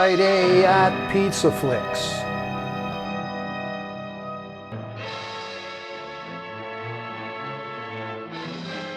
Friday at PizzaFLIX.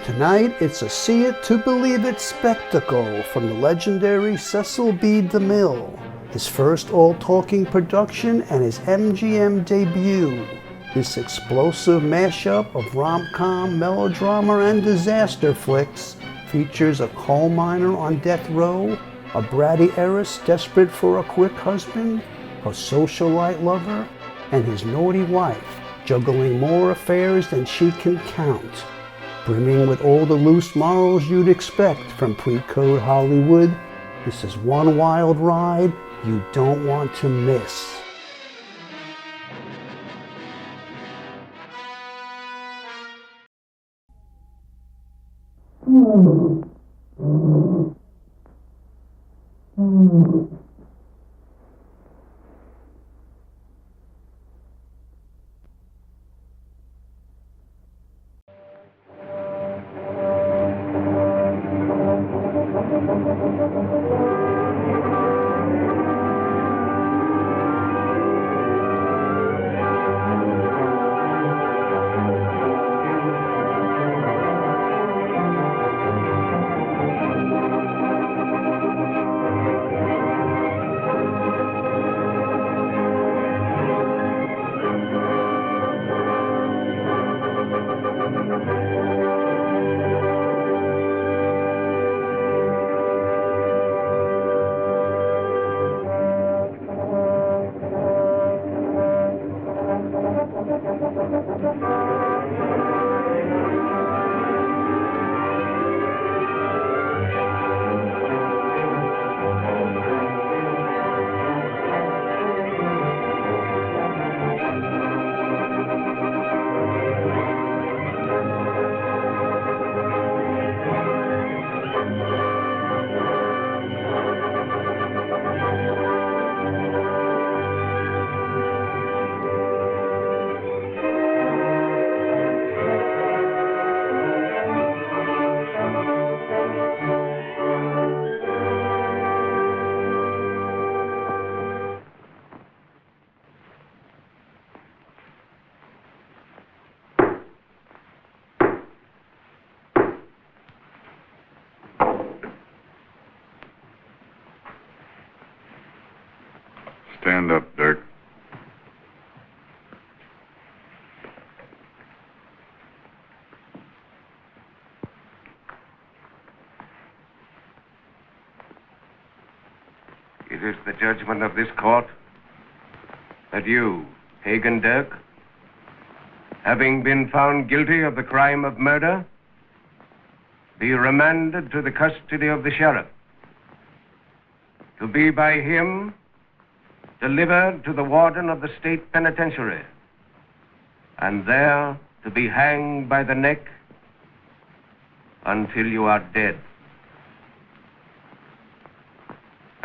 Tonight, it's a see it to believe it spectacle from the legendary Cecil B. DeMille, his first all-talking production and his MGM debut. This explosive mashup of rom-com, melodrama, and disaster flicks features a coal miner on death row, a bratty heiress desperate for a quick husband, a socialite lover, and his naughty wife, juggling more affairs than she can count. Brimming with all the loose morals you'd expect from pre-code Hollywood, this is one wild ride you don't want to miss. Stand up, Dirk. It is the judgment of this court that you, Hagen Dirk, having been found guilty of the crime of murder, be remanded to the custody of the sheriff, to be by him delivered to the warden of the state penitentiary, and there to be hanged by the neck until you are dead.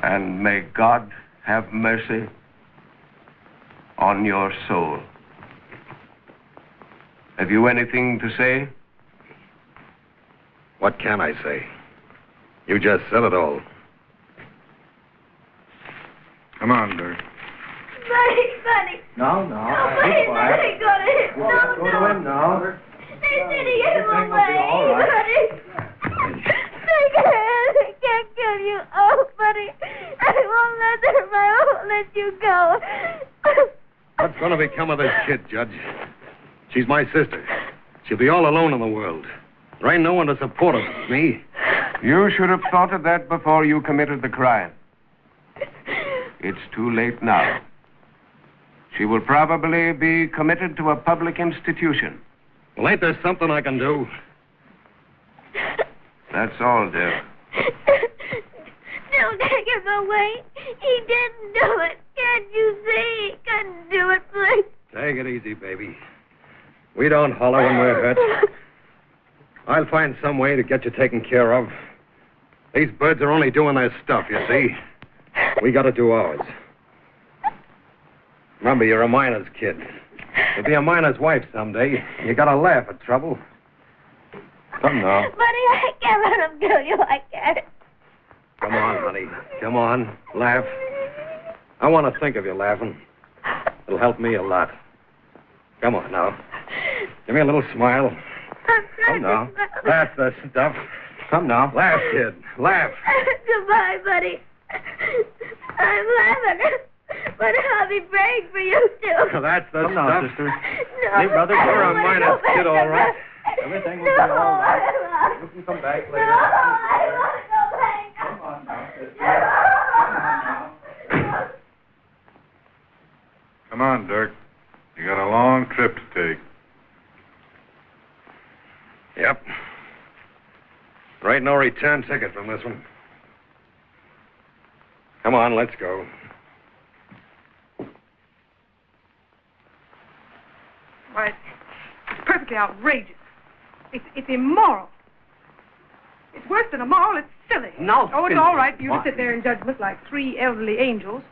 And may God have mercy on your soul. Have you anything to say? What can I say? You just said it all. Come on, Dirk. Buddy. No. Buddy, go to him. No. Go to him now. They're sending him away. All right. Buddy. They can't kill you. Oh, buddy. I won't let you go. What's going to become of this kid, Judge? She's my sister. She'll be all alone in the world. There ain't no one to support her but me. You should have thought of that before you committed the crime. It's too late now. She will probably be committed to a public institution. Well, ain't there something I can do? That's all, Dirk. Don't take him away. He didn't do it. Can't you see? He couldn't do it, please. Take it easy, baby. We don't holler when we're hurt. I'll find some way to get you taken care of. These birds are only doing their stuff, you see. We got to do ours. Remember, you're a miner's kid. You'll be a miner's wife someday. You got to laugh at trouble. Come now. Buddy, I can't let him kill you. I can't. Come on, honey. Come on. Laugh. I want to think of you laughing. It'll help me a lot. Come on now. Give me a little smile. Come now. That's the stuff. Come now. Laugh, kid. Laugh. Goodbye, buddy. I'm laughing. But I'll be praying for you, too. That's the Come stuff. now, sister. No. Hey, brother, You're a I wanna minus go back kid, to all right. my- Everything will be all right. I You can come back No, later. I want to go back. Come on now, sister. Come on now. Come on, Dirk. You got a long trip to take. Yep. Right, no return ticket from this one. Come on, let's go. Why, it's perfectly outrageous. It's immoral. It's worse than immoral. It's silly. No, Oh, it's Cynthia. all right for you to Why? sit there in judgment like three elderly angels.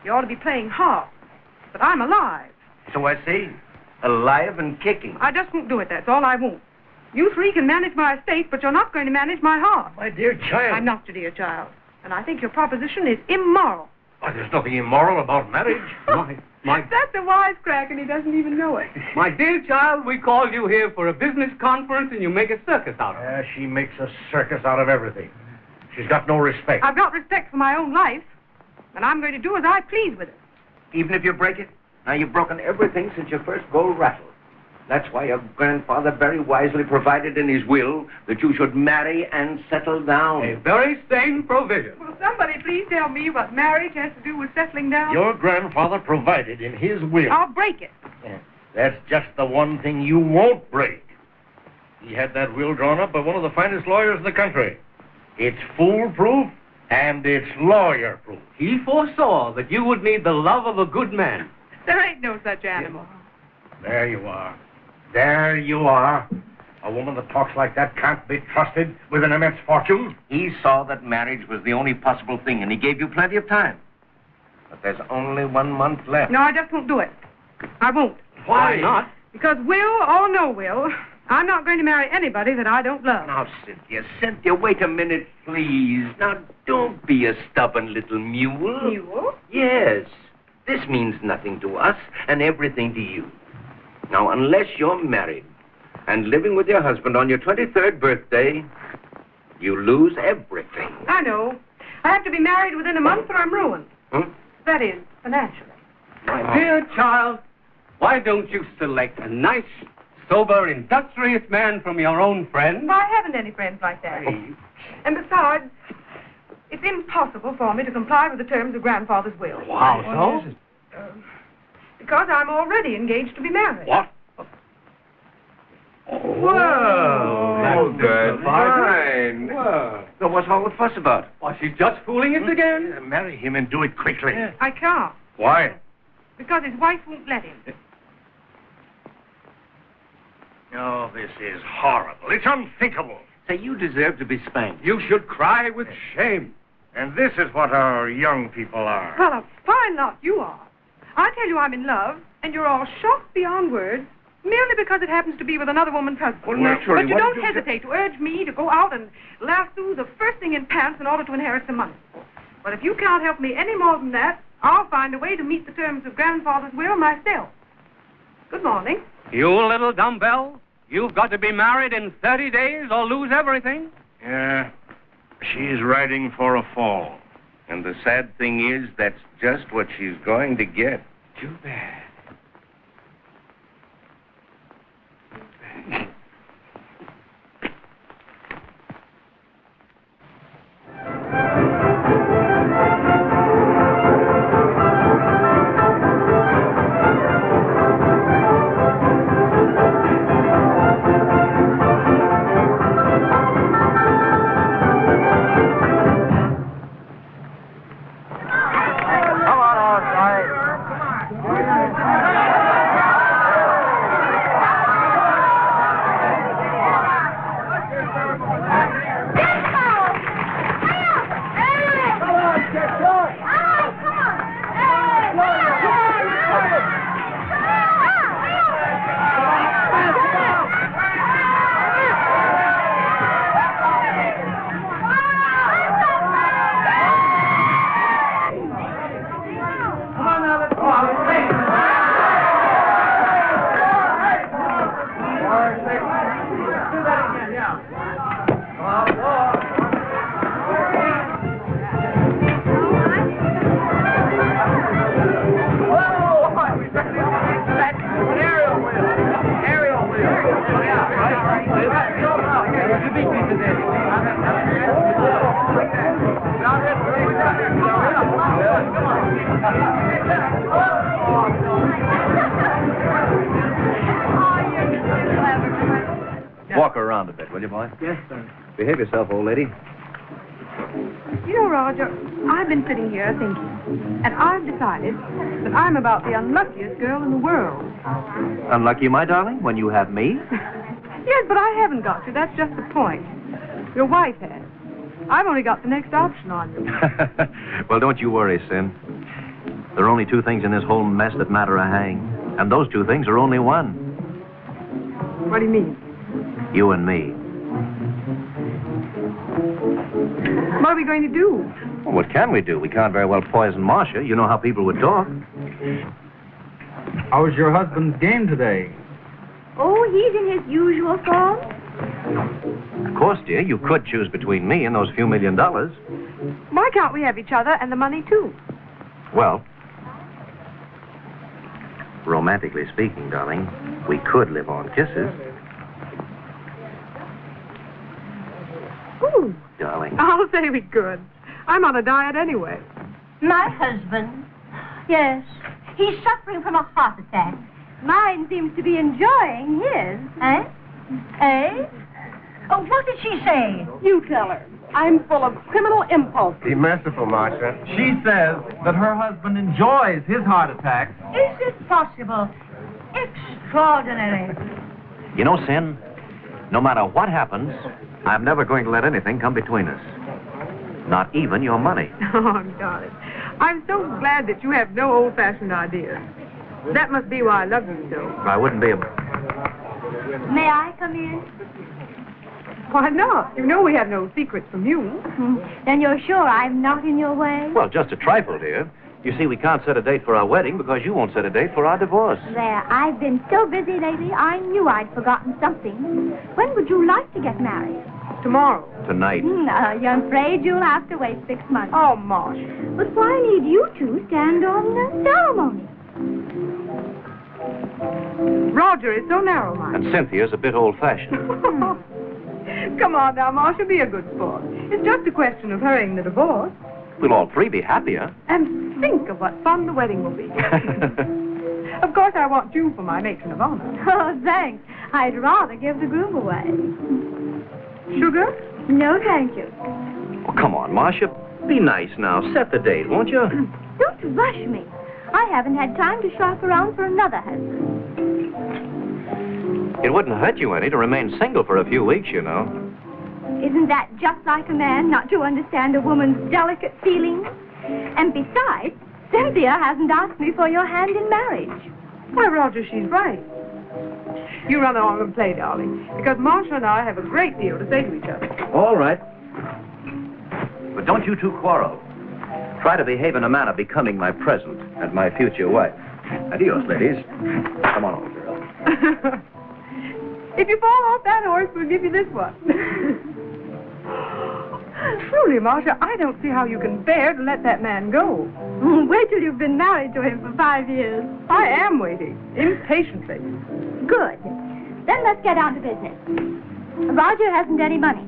You ought to be playing harp. But I'm alive. So I see. Alive and kicking. I just won't do it. That's all I won't. You three can manage my estate, but you're not going to manage my heart. My dear child. I'm not your dear child. And I think your proposition is immoral. Oh, there's nothing immoral about marriage. That's a wisecrack, and he doesn't even know it. My dear child, we called you here for a business conference, and you make a circus out of it. She makes a circus out of everything. She's got no respect. I've got respect for my own life, and I'm going to do as I please with it. Even if you break it? Now, you've broken everything since your first gold rattle. That's why your grandfather very wisely provided in his will that you should marry and settle down. A very sane provision. Will somebody please tell me what marriage has to do with settling down? Your grandfather provided in his will. I'll break it. That's just the one thing you won't break. He had that will drawn up by one of the finest lawyers in the country. It's foolproof and it's lawyer-proof. He foresaw that you would need the love of a good man. There ain't no such animal. There you are. There you are. A woman that talks like that can't be trusted with an immense fortune. He saw that marriage was the only possible thing, and he gave you plenty of time. But there's only 1 month left. No, I just won't do it. I won't. Why not? Because will or no will, I'm not going to marry anybody that I don't love. Now, Cynthia, wait a minute, please. Now, don't be a stubborn little mule. You? Yes. This means nothing to us and everything to you. Now, unless you're married and living with your husband on your 23rd birthday, you lose everything. I know. I have to be married within a month or I'm ruined. That is, financially. My dear child, why don't you select a nice, sober, industrious man from your own friends? I haven't any friends like that. And besides, it's impossible for me to comply with the terms of Grandfather's will. How so? Because I'm already engaged to be married. What? Well, that's good. fine. Fine. Well, So what's all the fuss about? why, she's just fooling us again. Marry him and do it quickly. I can't, Why? because his wife won't let him. Oh, this is horrible. It's unthinkable. Say, you deserve to be spanked. You should cry with shame. And this is what our young people are. Well, a fine lot you are. I tell you I'm in love, and you're all shocked beyond words, merely because it happens to be with another woman's husband. Well, naturally, But you what don't did you hesitate to urge me to go out and lasso the first thing in pants in order to inherit some money. But if you can't help me any more than that, I'll find a way to meet the terms of Grandfather's will myself. Good morning. You little dumbbell, you've got to be married in 30 days or lose everything. Yeah, she's riding for a fall. And the sad thing is, that's just what she's going to get. Too bad. Walk her around a bit, will you, boy? Yes, sir. Behave yourself, old lady. You know, Roger, I've been sitting here thinking, and I've decided that I'm about the unluckiest girl in the world. Unlucky, my darling, when you have me? Yes, but I haven't got you. That's just the point. Your wife has. I've only got the next option on you. Well, don't you worry, Sin. There are only two things in this whole mess that matter a hang. And those two things are only one. What do you mean? You and me. What are we going to do? Well, what can we do? We can't very well poison Marcia. You know how people would talk. How's your husband's game today? Oh, he's in his usual form. Of course, dear, you could choose between me and those few $1 million. Why can't we have each other and the money, too? Well, romantically speaking, darling, we could live on kisses. Ooh. Darling. I'll say we could. I'm on a diet anyway. My husband? Yes. He's suffering from a heart attack. Mine seems to be enjoying his. Eh? Eh? Oh, what did she say? You tell her. I'm full of criminal impulse. Be merciful, Marcia. She says that her husband enjoys his heart attacks. Is it possible? Extraordinary. You know, Sin, no matter what happens, I'm never going to let anything come between us. Not even your money. Oh, darling. I'm so glad that you have no old-fashioned ideas. That must be why I love you so. I wouldn't be able... May I come in? Why not? You know we have no secrets from you. Then you're sure I'm not in your way? Well, just a trifle, dear. You see, we can't set a date for our wedding because you won't set a date for our divorce. There, I've been so busy lately, I knew I'd forgotten something. When would you like to get married? Tomorrow. Tonight. You're afraid you'll have to wait 6 months. Oh, Marsh. But why need you two stand on the ceremony? Roger is so narrow-minded. And Cynthia's a bit old-fashioned. Come on now, Marcia, be a good sport. It's just a question of hurrying the divorce. We'll all three be happier. And think of what fun the wedding will be. Of course, I want you for my matron of honor. Oh, thanks. I'd rather give the groom away. Sugar? No, thank you. Oh, come on, Marcia. Be nice now. Set the date, won't you? Don't rush me. I haven't had time to shop around for another husband. It wouldn't hurt you any to remain single for a few weeks, you know. Isn't that just like a man not to understand a woman's delicate feelings? And besides, Cynthia hasn't asked me for your hand in marriage. Why, Roger, she's right. You run along and play, darling, because Marcia and I have a great deal to say to each other. All right. But don't you two quarrel. Try to behave in a manner becoming my present and my future wife. Adios, ladies. Come on, old girl. If you fall off that horse, we'll give you this one. Truly, Marcia, I don't see how you can bear to let that man go. Wait till you've been married to him for 5 years. I am waiting, impatiently. Good. Then let's get down to business. Roger hasn't any money.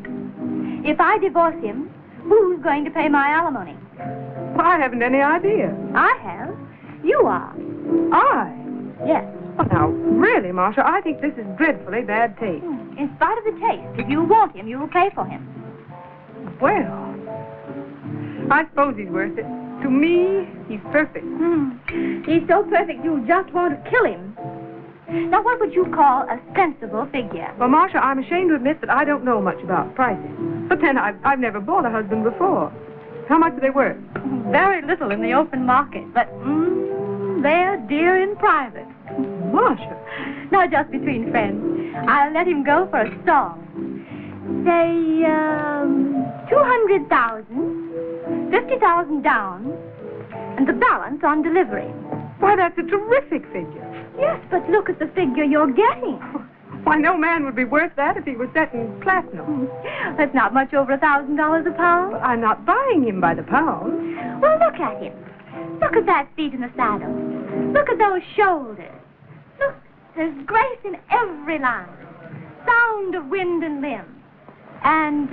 If I divorce him, who's going to pay my alimony? I haven't any idea. I have. You are. I? Yes. Well, now, really, Marcia, I think this is dreadfully bad taste. In spite of the taste, if you want him, you'll pay for him. Well, I suppose he's worth it. To me, he's perfect. He's so perfect you'll just want to kill him. Now, what would you call a sensible figure? Well, Marcia, I'm ashamed to admit that I don't know much about prices. But then I've never bought a husband before. How much are they worth? Very little in the open market, but they're dear in private. Marcia. Now, just between friends, I'll let him go for a song. Say, 200,000, 50,000 down, and the balance on delivery. Why, that's a terrific figure. Yes, but look at the figure you're getting. Why, no man would be worth that if he was set in platinum. That's not much over $1,000 a pound. Well, I'm not buying him by the pound. Well, look at him. Look at that seat in the saddle. Look at those shoulders. Look, there's grace in every line. Sound of wind and limb. And,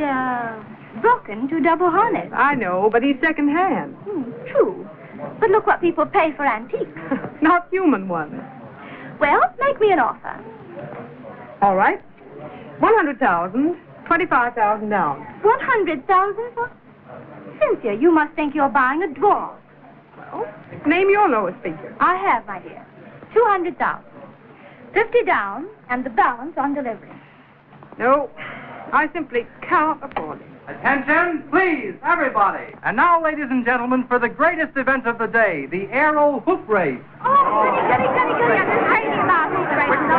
broken to double harness. I know, but he's second-hand. True. But look what people pay for antiques. Not human ones. Well, make me an offer. All right. 100,000, 25,000 down. 100,000 for... Cynthia, you must think you're buying a dwarf. Well, name your lowest figure. I have, my dear. 200,000. 50 down, and the balance on delivery. No, I simply cannot afford it. Attention, please, everybody. And now, ladies and gentlemen, for the greatest event of the day, the aero hoop race. Oh, goody. I've been writing about hoop racing.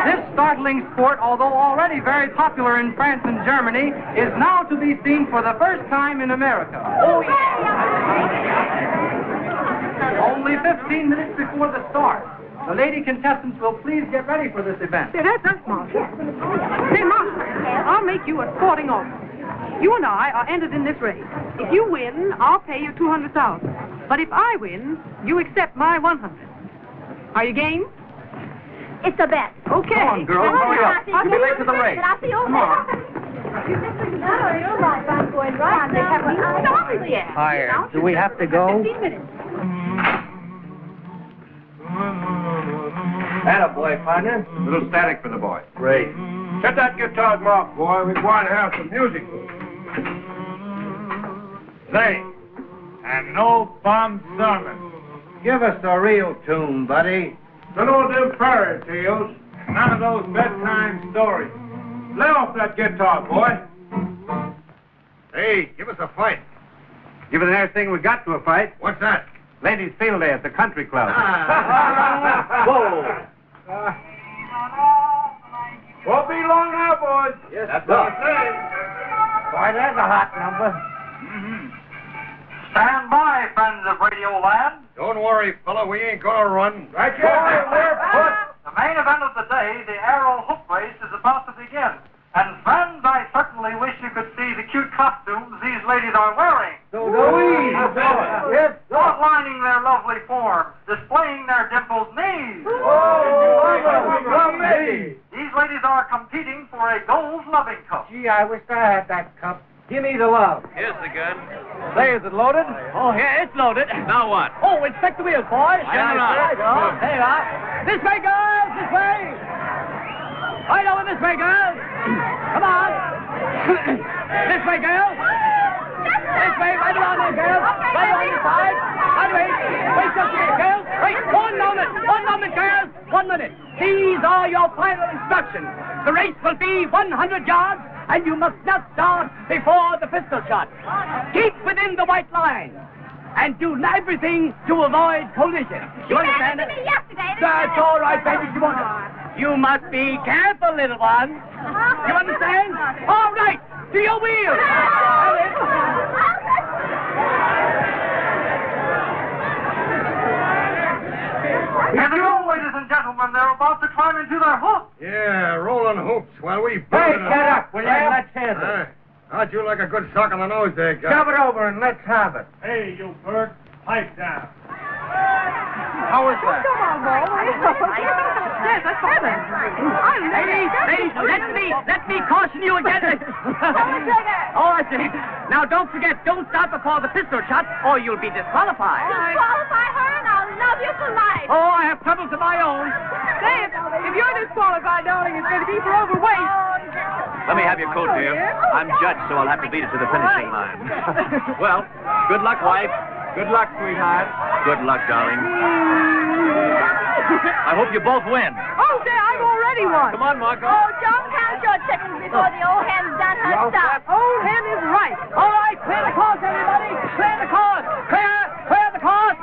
This startling sport, although already very popular in France and Germany, is now to be seen for the first time in America. Oh, yeah. Only 15 minutes before the start. The lady contestants will please get ready for this event. Say, that's Marshal. Say, Marshal, I'll make you a sporting offer. You and I are entered in this race. If you win, I'll pay you 200,000. But if I win, you accept my 100. Are you game? It's a bet. Okay. Come on, girls, hurry up. We'll be late to the race. Come on. No, you're right. I'm going right. They haven't started yet. Hi, do we have to go? 15 minutes. Attaboy, partner. Little static for the boy. Great. Shut that guitar off, boy. We want to have some music. Say, and no bomb sermon. Give us the real tune, buddy. None of them fairy tales. None of those bedtime stories. Lay off that guitar, boy. Hey, give us a fight. Give us the next thing we got to a fight. What's that? Ladies' field day at the country club. Whoa. Won't be long now, boys. Yes, that's what I'm saying. Boy, that's a hot number. Stand by, friends of Radio Land. Don't worry, fella. We ain't gonna run. Right here. We're put. The main event of the day, the aero hoop race, is about to begin. And friends, I certainly wish you could see the cute costumes these ladies are wearing. So do we. Yes. Outlining their lovely forms, displaying their dimpled knees. These ladies are competing for a gold loving cup. Gee, I wish I had that cup. Give me the love. Here's the gun. Say, is it loaded? Oh, yeah, it's loaded. Now what? Oh, inspect the wheels, boys. General. There you are. This way, girls, this way. Right over this way, girls. Come on. This way, girls. This way, right around there, girls. Right on your side. Right away. Wait just a minute, girls. Wait, 1 moment. 1 moment, girls. 1 minute. These are your final instructions. The race will be 100 yards, and you must not start before the pistol shot. Keep within the white line. And do everything to avoid collision. You understand it? That's all right, baby. You must be careful, little one. You understand? All right. To your wheels. Here they go, ladies and gentlemen. They're about to climb into their hooks. Yeah, rolling hoops while we... Hey, shut up, will you? Let's hear this. How'd you like a good sock on the nose there, guy? Shove it over and let's have it. Hey, you Bert, pipe down. How is that? Come on, Bo. Yes, that's fine. Ladies, let me caution you again. Oh, I see. Now, don't forget, don't start before the pistol shot, or you'll be disqualified. Disqualify her, and I'll love you for life. Oh, I have troubles of my own. Say, if you're disqualified, darling, it's going to be for overweight. Let me have your coat, dear. I'm judged, so I'll have to beat it to the finishing line. Well, good luck, wife. Good luck, sweetheart. Good luck, darling. I hope you both win. Oh, say, I've already won. Come on, Marco. Oh, don't count your chickens before the old hen's done her stuff. Old hen is right. All right, clear the course, everybody. Clear the course. Clear the course.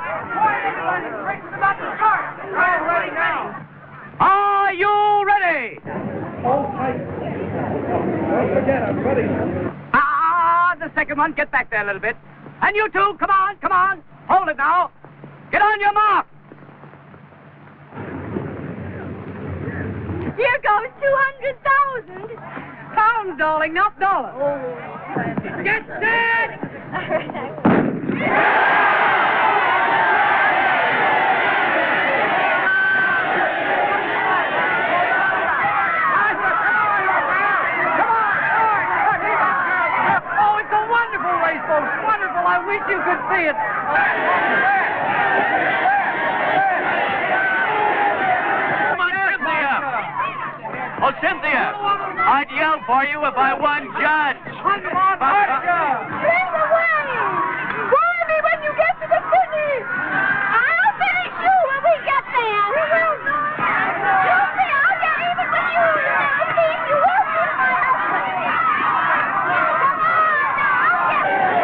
About to start. I'm ready now. Are you ready? The second one. Get back there a little bit. And you two, come on. Hold it now. Get on your mark. Here goes 200,000. Pounds, darling, not dollars. Get set. Oh, it's a wonderful race, folks. Wonderful. I wish you could see it. Oh, Cynthia! I'd yell for you if I won judge. Come on, Hardship! Lead the way! Warn me when you get to the finish! I'll finish you when we get there! You will not! You see, I'll get even with you! I'll see if you won't be my husband! Come on, now, I'll get you!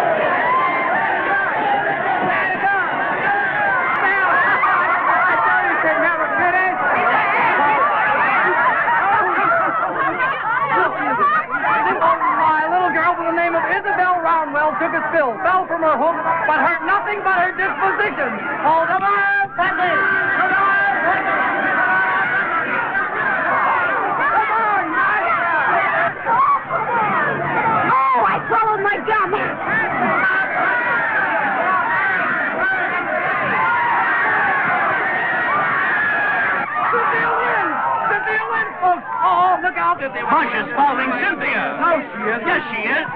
I thought you could never finish. My little girl by the name of Isabel Roundwell took a spill, fell from her hook, but hurt nothing but her disposition. Hold up, Wendy! Come on, Wendy! Come on, Master! Oh, I swallowed my gum! Cynthia wins! Cynthia wins, folks! Oh, look out! Marcia's following Cynthia. No, she isn't. Yes, she is.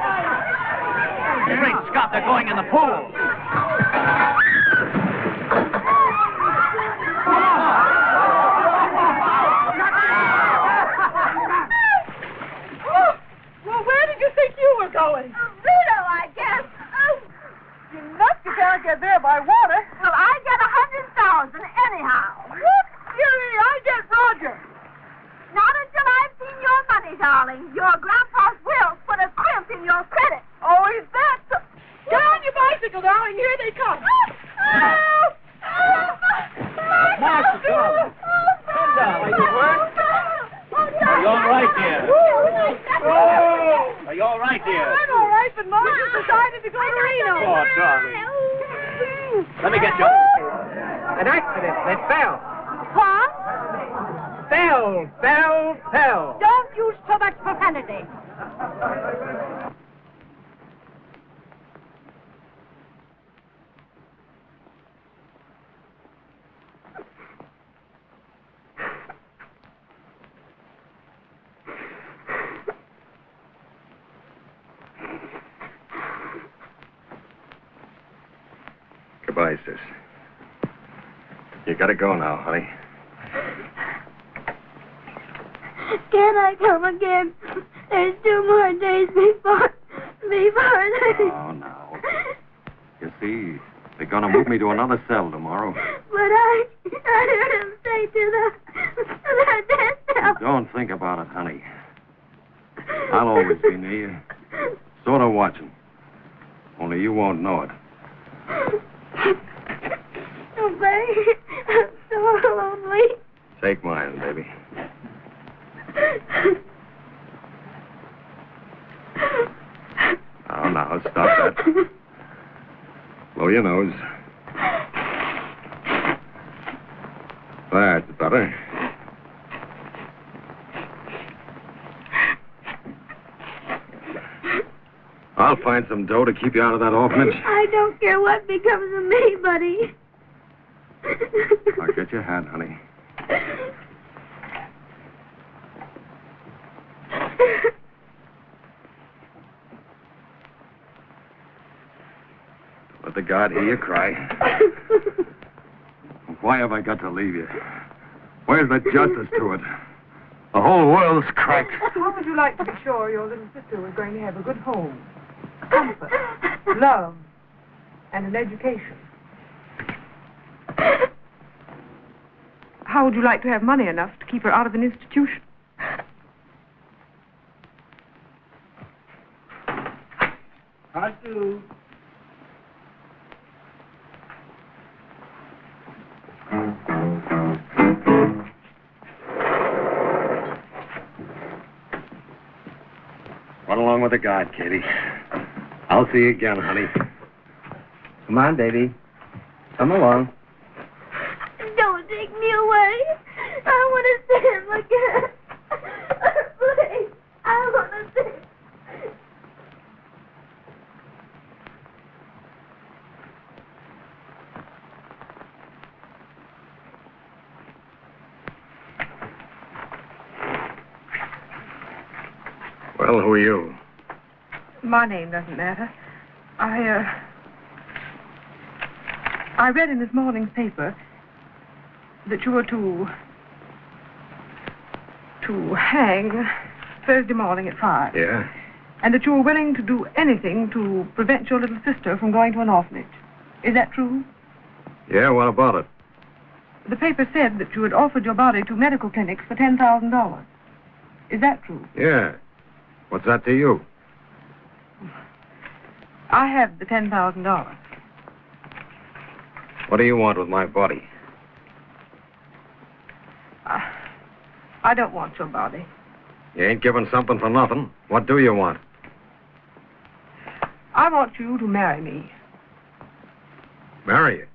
Great Scott, they're going in the pool. Well, where did you think you were going? Vito, I guess. You nuts, you can't get there by water. Well, I get 100,000 anyhow. What? Jeanie, I get Roger. Not until I've seen your money, darling. Your grandpa's will put a crimp in your credit. Oh, is that so? Get on your bicycle, darling. Here they come. Help! Marcia, come. Come down, lady bird. Are you all right, dear? Are you all right, dear? I'm all right, but Mom just decided to go to Reno. Oh, darling. Let me get you. An accident. They fell. What? Fell. Don't use so much profanity. Goodbye, sis. You gotta go now, honey. Can I come again? There's 2 more days before Oh, no. You see, they're gonna move me to another cell tomorrow. But I heard him say to the death cell. Don't think about it, honey. I'll always be near you. Sort of watching. Only you won't know it. Oh, baby, I'm so lonely. Take mine, baby. Now, stop that. Blow your nose. That's better. I'll find some dough to keep you out of that orphanage. I don't care what becomes of me, buddy. I'll get your hat, honey. Let the God hear you cry. Why have I got to leave you? Where's the justice to it? The whole world's cracked. How would you like to be sure your little sister was going to have a good home, comfort, love, and an education? How would you like to have money enough to keep her out of an institution? I do. Run along with the guard, Katie. I'll see you again, honey. Come on, baby. Come along. Don't take me away. I want to see him again. Please, I want to see him. Well, who are you? I read in this morning's paper that you were to hang Thursday morning at 5. Yeah? And that you were willing to do anything to prevent your little sister from going to an orphanage. Is that true? Yeah, what about it? The paper said that you had offered your body to medical clinics for $10,000. Is that true? Yeah. What's that to you? I have the $10,000. What do you want with my body? I don't want your body. You ain't giving something for nothing. What do you want? I want you to marry me. Marry you?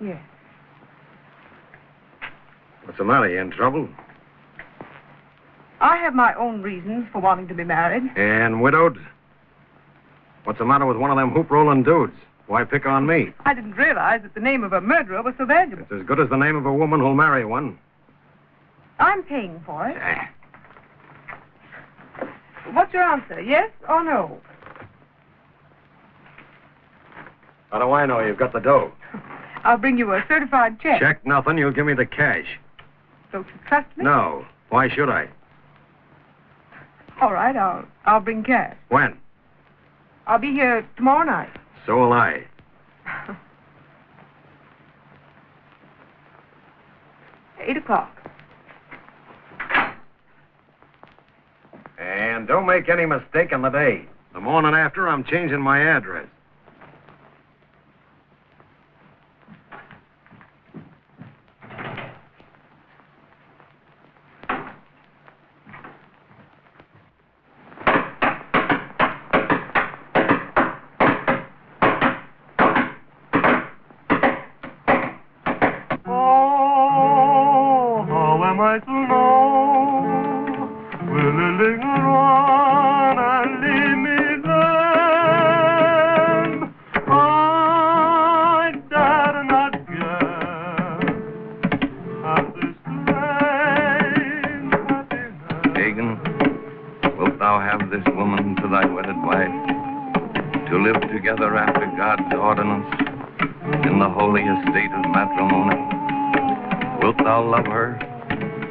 Yes. What's the matter? You in trouble? I have my own reasons for wanting to be married. And widowed? What's the matter with one of them hoop-rolling dudes? Why pick on me? I didn't realize that the name of a murderer was so valuable. It's as good as the name of a woman who'll marry one. I'm paying for it. Eh. What's your answer, yes or no? How do I know you've got the dough? I'll bring you a certified check. Check nothing. You'll give me the cash. Don't you trust me? No. Why should I? All right, I'll bring cash. When? I'll be here tomorrow night. So will I. 8 o'clock. And don't make any mistake on the day. The morning after, I'm changing my address.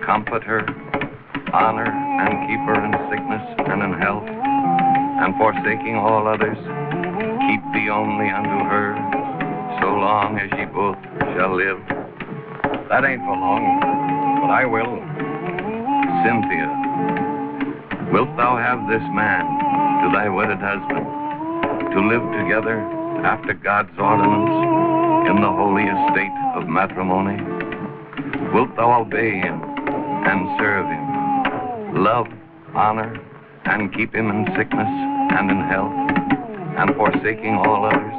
Comfort her, honor and keep her in sickness and in health, and forsaking all others, keep thee only unto her, so long as ye both shall live. That ain't for long, but I will. Cynthia, wilt thou have this man to thy wedded husband, to live together after God's ordinance in the holy estate of matrimony? Wilt thou obey him and serve him, love, honor, and keep him in sickness and in health, and forsaking all others,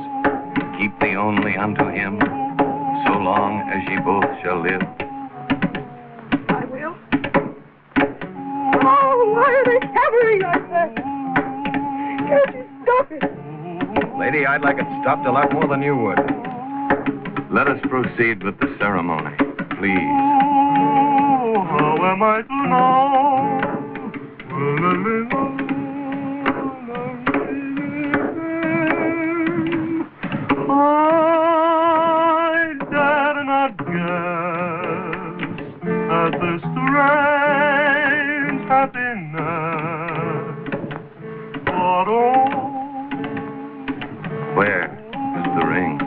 keep thee only unto him, so long as ye both shall live? I will. Oh, why are they hammering like that? Can't you stop it? Lady, I'd like it stopped a lot more than you would. Let us proceed with the ceremony, please. How am I to know? I dare not guess at this strange happiness. But oh, Where is the ring?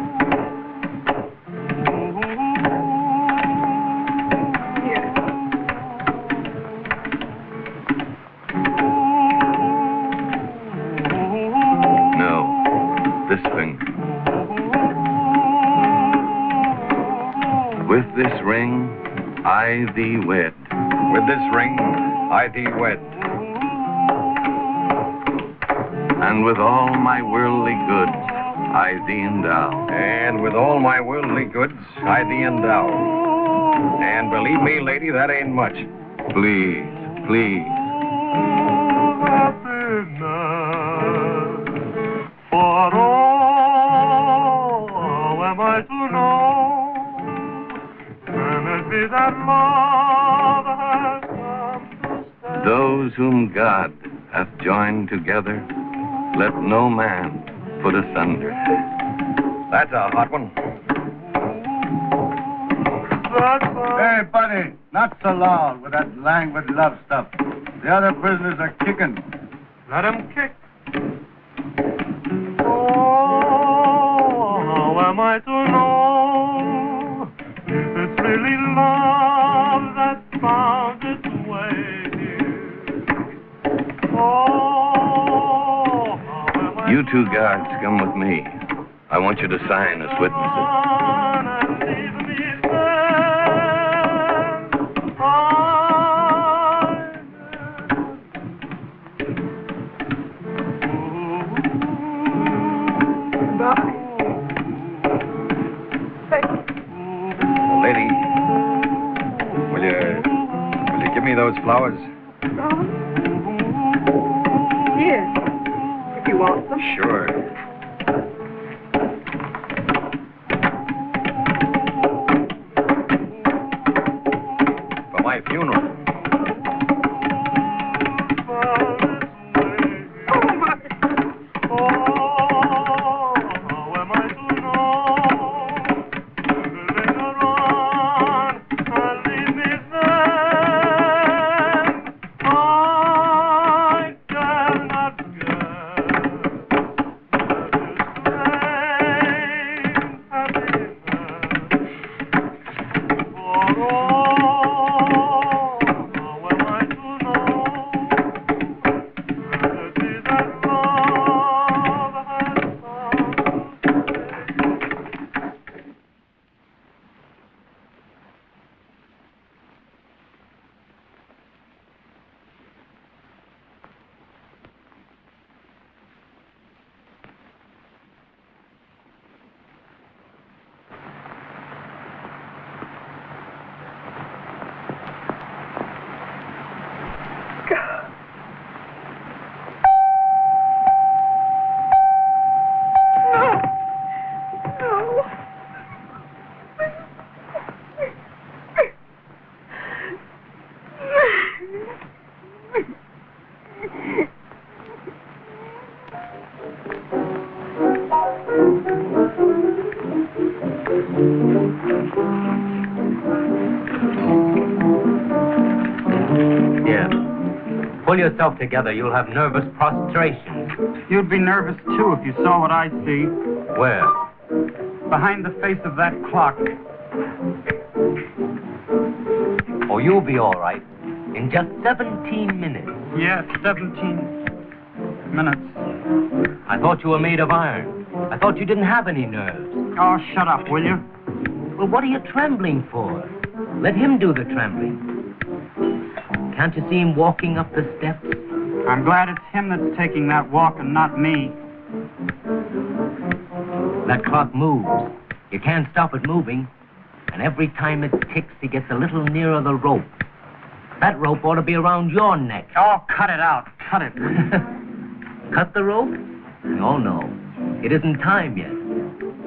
This finger. With this ring, I thee wed. With this ring, I thee wed. And with all my worldly goods, I thee endow. And with all my worldly goods, I thee endow. And believe me, lady, that ain't much. Please, please. But oh, how am I to know? Can it be that love has come to stay? Those whom God hath joined together, let no man put asunder. That's a hot one. Hey, buddy, not so loud with that languid love stuff. The other prisoners are kicking. Let him kick. Oh, how am I to know if it's really love that found its way here? Oh, how am I You two guards, come with me. I want you to sign as witnesses. and leave me there? Lady, will you give me those flowers? Yes, if you want them. Sure. For my funeral. Pull yourself together. You'll have nervous prostration. You'd be nervous, too, if you saw what I see. Where? Behind the face of that clock. Oh, you'll be all right. In just 17 minutes. Yes, 17 minutes. I thought you were made of iron. I thought you didn't have any nerves. Oh, shut up, will you? Well, what are you trembling for? Let him do the trembling. Can't you see him walking up the steps? I'm glad it's him that's taking that walk and not me. That clock moves. You can't stop it moving. And every time it ticks, he gets a little nearer the rope. That rope ought to be around your neck. Oh, cut it out. Cut it. Cut the rope? Oh, no. It isn't time yet.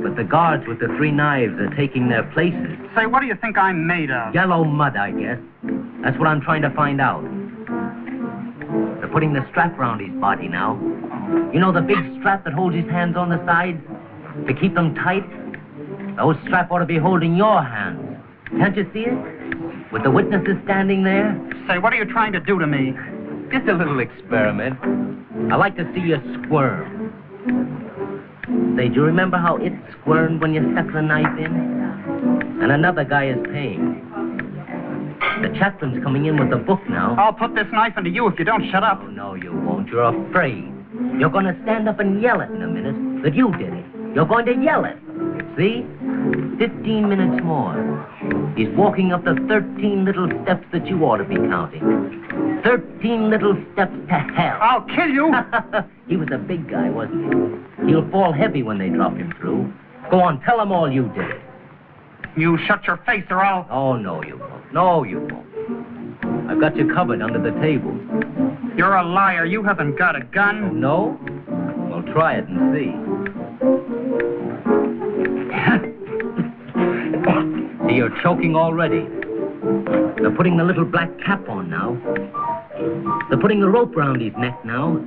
But the guards with the 3 knives are taking their places. Say, what do you think I'm made of? Yellow mud, I guess. That's what I'm trying to find out. They're putting the strap around his body now. You know the big strap that holds his hands on the sides? To keep them tight? Those strap ought to be holding your hands. Can't you see it? With the witnesses standing there? Say, what are you trying to do to me? Just a little experiment. I like to see you squirm. Say, do you remember how it squirmed when you stuck the knife in? And another guy is paying. The chaplain's coming in with the book now. I'll put this knife into you if you don't shut up. Oh, no, you won't. You're afraid. You're going to stand up and yell it in a minute that you did it. You're going to yell it. See? 15 minutes more. He's walking up the 13 little steps that you ought to be counting. 13 little steps to hell. I'll kill you. He was a big guy, wasn't he? He'll fall heavy when they drop him through. Go on, tell them all you did it. You shut your face or I'll... Oh, no, you won't. No, you won't. I've got you covered under the table. You're a liar. You haven't got a gun. Oh, no? Well, try it and see. See, you're choking already. They're putting the little black cap on now. They're putting the rope around his neck now.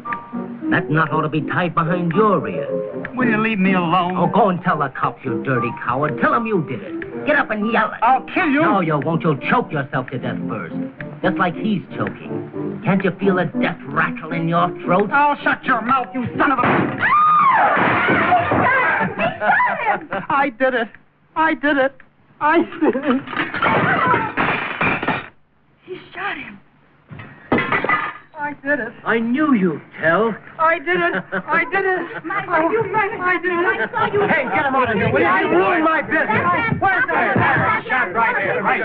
That knot ought to be tied behind your ear. Will you leave me alone? Oh, go and tell the cops, you dirty coward. Tell them you did it. Get up and yell it. I'll kill you. No, you won't. You'll choke yourself to death first. Just like he's choking. Can't you feel the death rattle in your throat? Oh, shut your mouth, you son of a... He shot him! I did it. I did it. I did it. He shot him. I did it. I knew you'd tell. I did it. I did it. You managed. I did it. I saw you. Hey, get him out of here. Will you? You ruined my business. Where's that? Shot right here. Right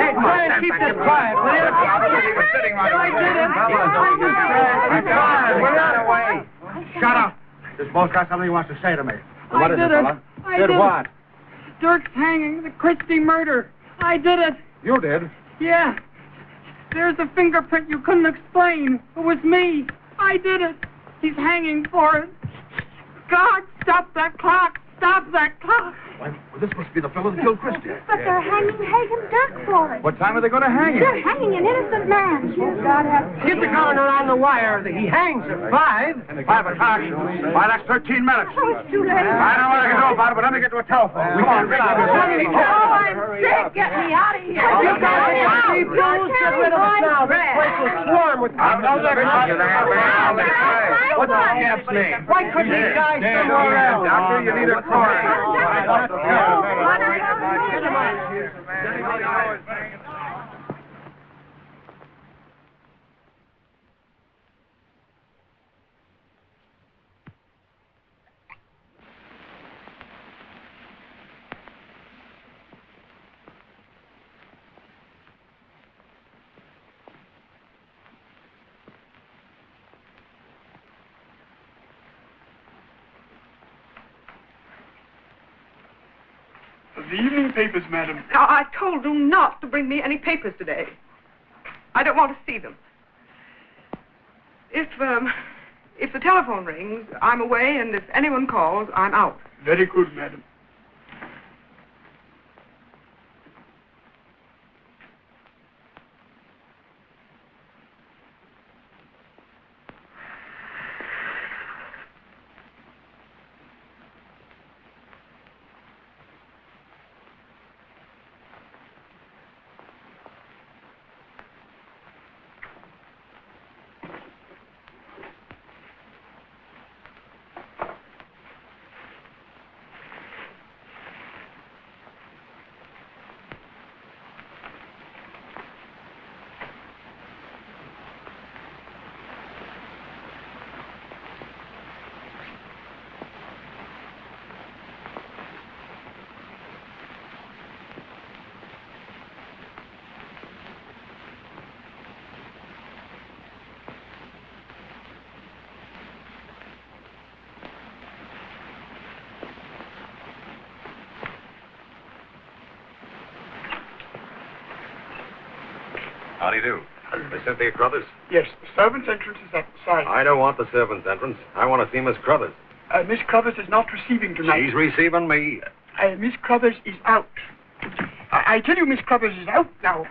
Hey, try and keep this quiet, will you? Shut up. This boss got something he wants to say to me. What is it, fella? Did what? Dirk's hanging, the Christie murder. I did it. You did? Yeah. There's a fingerprint you couldn't explain. It was me. I did it. He's hanging for it. God, stop that clock. Stop that clock. Well, this must be the fellow that killed Christie. But they're hanging Hagen Dirk for it. What time are they going to hang him? They're hanging an innocent man. God have... Get the coroner on the wire. He hangs at 5. 5 o'clock. Why, that's 13 minutes. Oh, it's too late. I don't know what I can do about it, but let me get to a telephone. Come on, Rick. Oh, I'm sick. Get me out of here. You guys get rid of us now. This place will swarm with... I'll know everybody. What's the cap's name? Why couldn't these guys somewhere else? Doctor, you need a coroner. The evening papers, madam. Now, I told you not to bring me any papers today. I don't want to see them. If the telephone rings, I'm away, and if anyone calls, I'm out. Very good, madam. How do you do? Miss Cynthia Crothers? Yes, the servant's entrance is at the side. I don't want the servant's entrance. I want to see Miss Crothers. Miss Crothers is not receiving tonight. She's receiving me. Miss Crothers is out. I tell you, Miss Crothers is out now.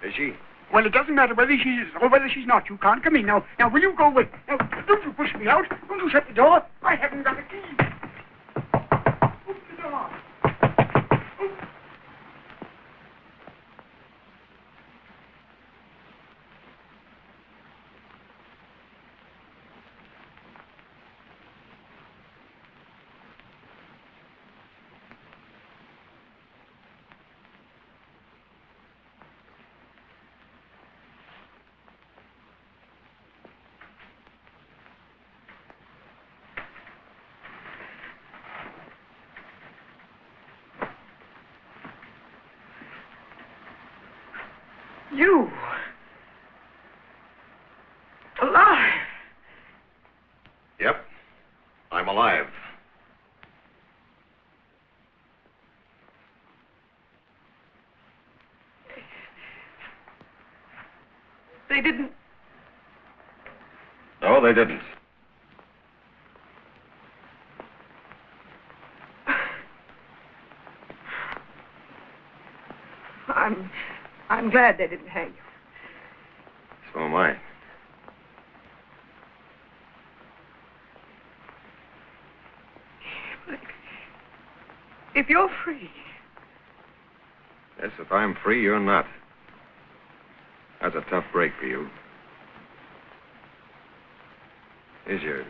Is she? Well, it doesn't matter whether she is or whether she's not. You can't come in. Now, will you go away? Now, don't you push me out. Don't you shut the door. I haven't got a key. Open the door. You. Alive. Yep. I'm alive. They didn't. No, they didn't. I'm glad they didn't hang you. So am I. If you're free. Yes, if I'm free, you're not. That's a tough break for you. Here's your...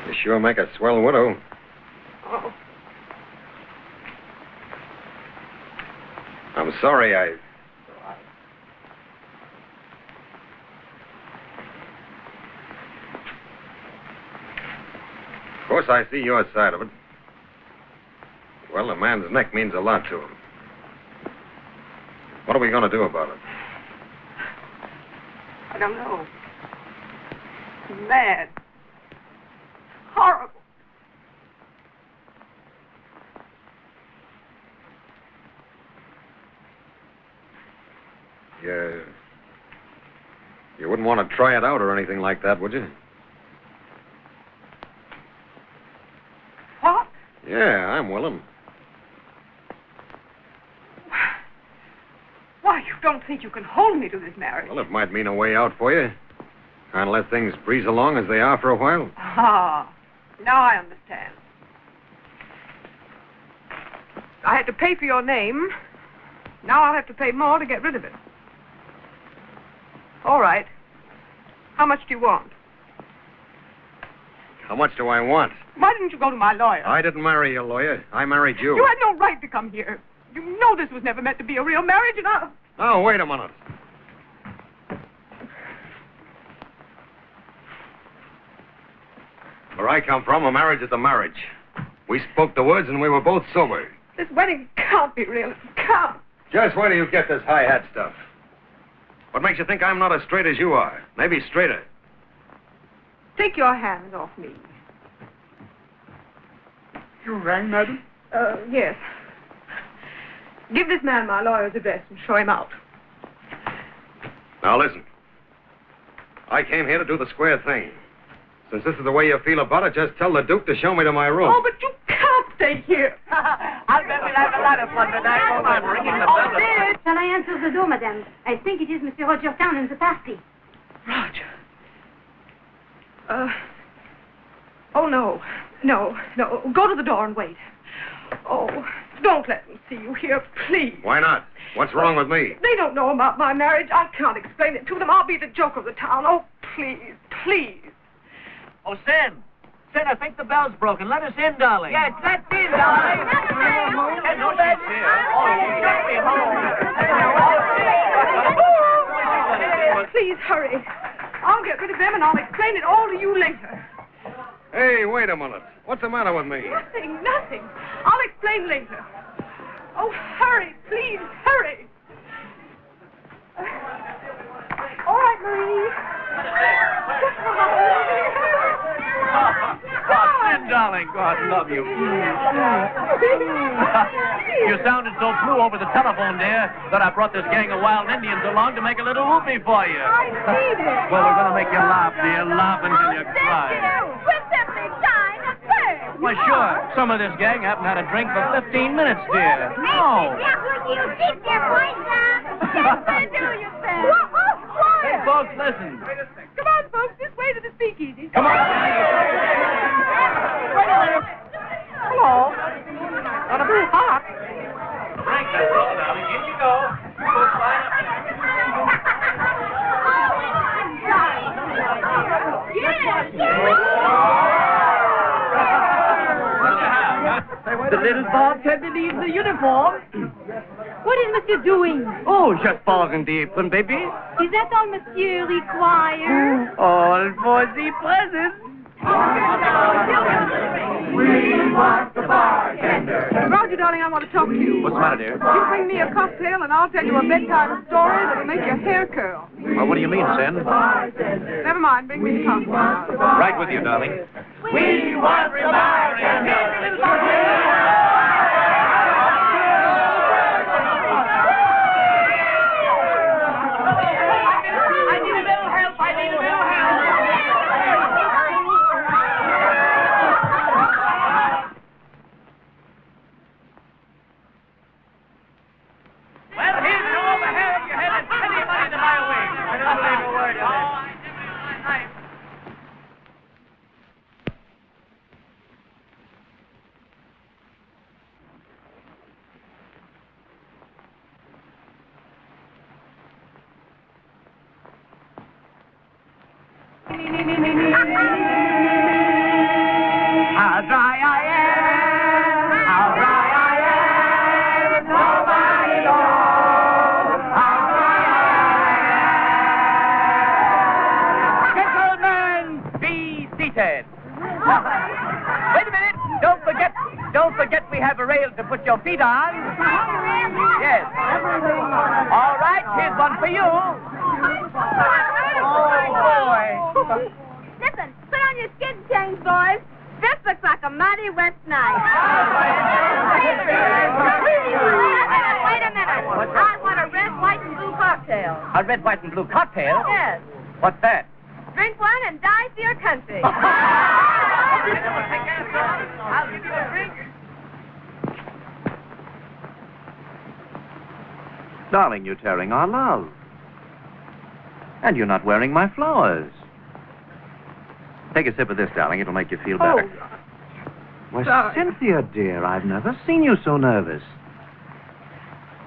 You sure make a swell widow. Oh. I'm sorry, Of course, I see your side of it. Well, a man's neck means a lot to him. What are we going to do about it? I don't know. Mad. Horrible. You wouldn't want to try it out or anything like that, would you? What? Yeah, I'm willing. Why, you don't think you can hold me to this marriage? Well, it might mean a way out for you. Kind of let things breeze along as they are for a while. Ah, now I understand. I had to pay for your name. Now I'll have to pay more to get rid of it. All right. How much do you want? How much do I want? Why didn't you go to my lawyer? I didn't marry your lawyer. I married you. You had no right to come here. You know this was never meant to be a real marriage, and I... Oh, wait a minute. Where I come from, a marriage is a marriage. We spoke the words and we were both sober. This wedding can't be real. It can't. Just where do you get this hi-hat stuff? What makes you think I'm not as straight as you are? Maybe straighter. Take your hands off me. You rang, madam? Yes. Give this man my lawyer's address and show him out. Now, listen. I came here to do the square thing. Since this is the way you feel about it, just tell the Duke to show me to my room. Oh, but you can't stay here. I'll bet we'll have a lot of fun tonight. Oh, I'm ringing the bell. Shall I answer the door, madame? I think it is Monsieur Roger down in the party. Roger. Oh, no. No. Go to the door and wait. Oh, don't let them see you here, please. Why not? What's wrong with me? They don't know about my marriage. I can't explain it to them. I'll be the joke of the town. Oh, please, please. Oh, Sid, I think the bell's broken. Let us in, darling. Yes, let's in, darling. No, that's here. Oh, you got me home. Please hurry. I'll get rid of them and I'll explain it all to you later. Hey, wait a minute. What's the matter with me? Nothing. I'll explain later. Oh, hurry, please, hurry. All right, Marie. Sid, darling. God love you. You sounded so blue over the telephone, dear, that I brought this gang of wild Indians along to make a little whoopee for you. I see this. Well, we're going to make you laugh, dear. Laugh until you cry. We're simply trying to flirt. Why, sure. Some of this gang haven't had a drink for 15 minutes, dear. Would No. you keep your voice down? Yes, I do, you say. Hey, folks, listen. Come on, folks, this way to the speakeasy. Come on. Hello. Gonna be hot. Frank, that's all, darling. In you go. Folks, line up. The little bartender needs the uniform. What is Monsieur doing? Oh, just pausing the apron, baby. Is that all Monsieur requires? All for the present. We want the bartender. Roger, darling, I want to talk to you. What's the matter, dear? You bring me a cocktail and I'll tell you a bedtime story that'll make your hair curl. Well, what do you mean, Sen? Never mind. Bring me the talkies. Right with you, darling. We want How dry I am, how dry I am, nobody knows how dry I am. Gentlemen, be seated. Wait a minute. Don't forget we have a rail to put your feet on. Yes. All right, here's one for you. Oh, boy. Listen, put on your skin chains, boys. This looks like a mighty wet night. Wait a minute. I want a red, white, and blue cocktail. A red, white, and blue cocktail? Yes. What's that? Drink one and die for your country. I'll give you a drink. Darling, you're tearing our love. And you're not wearing my flowers. Take a sip of this, darling. It'll make you feel better. Why, Cynthia, dear, I've never seen you so nervous.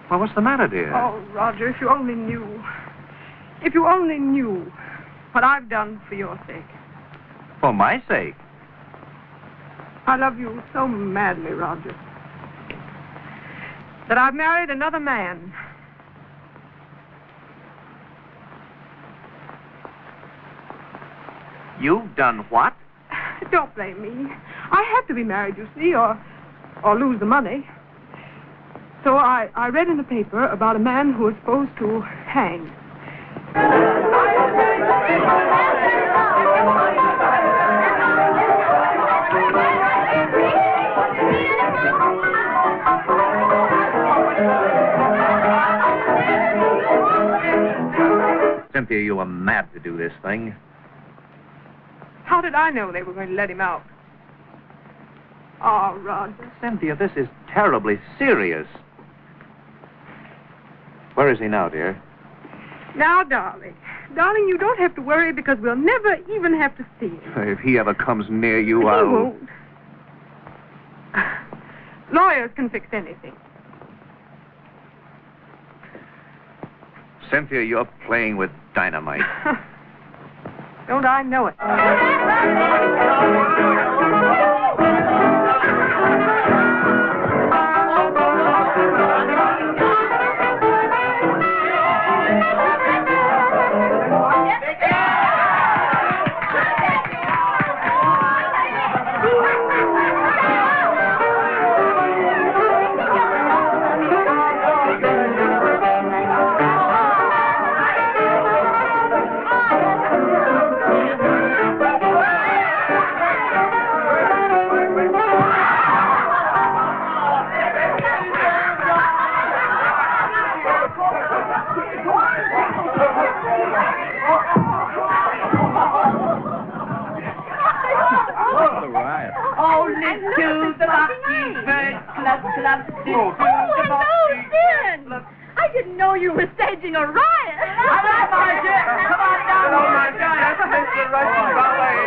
Well, what's the matter, dear? Oh, Roger, if you only knew. If you only knew what I've done for your sake. For my sake. I love you so madly, Roger, that I've married another man. You've done what? Don't blame me. I had to be married, you see, or lose the money. So I read in the paper about a man who was supposed to hang. Cynthia, you were mad to do this thing. How did I know they were going to let him out? Oh, Roger. Cynthia, this is terribly serious. Where is he now, dear? Now, darling. Darling, you don't have to worry because we'll never even have to see him. If he ever comes near you, He I'll... won't. Lawyers can fix anything. Cynthia, you're playing with dynamite. Don't I know it? I didn't know you were staging a riot. Hello, Marcia. Come on down. Hello, Marcia. That's Mr. Russian Ballet.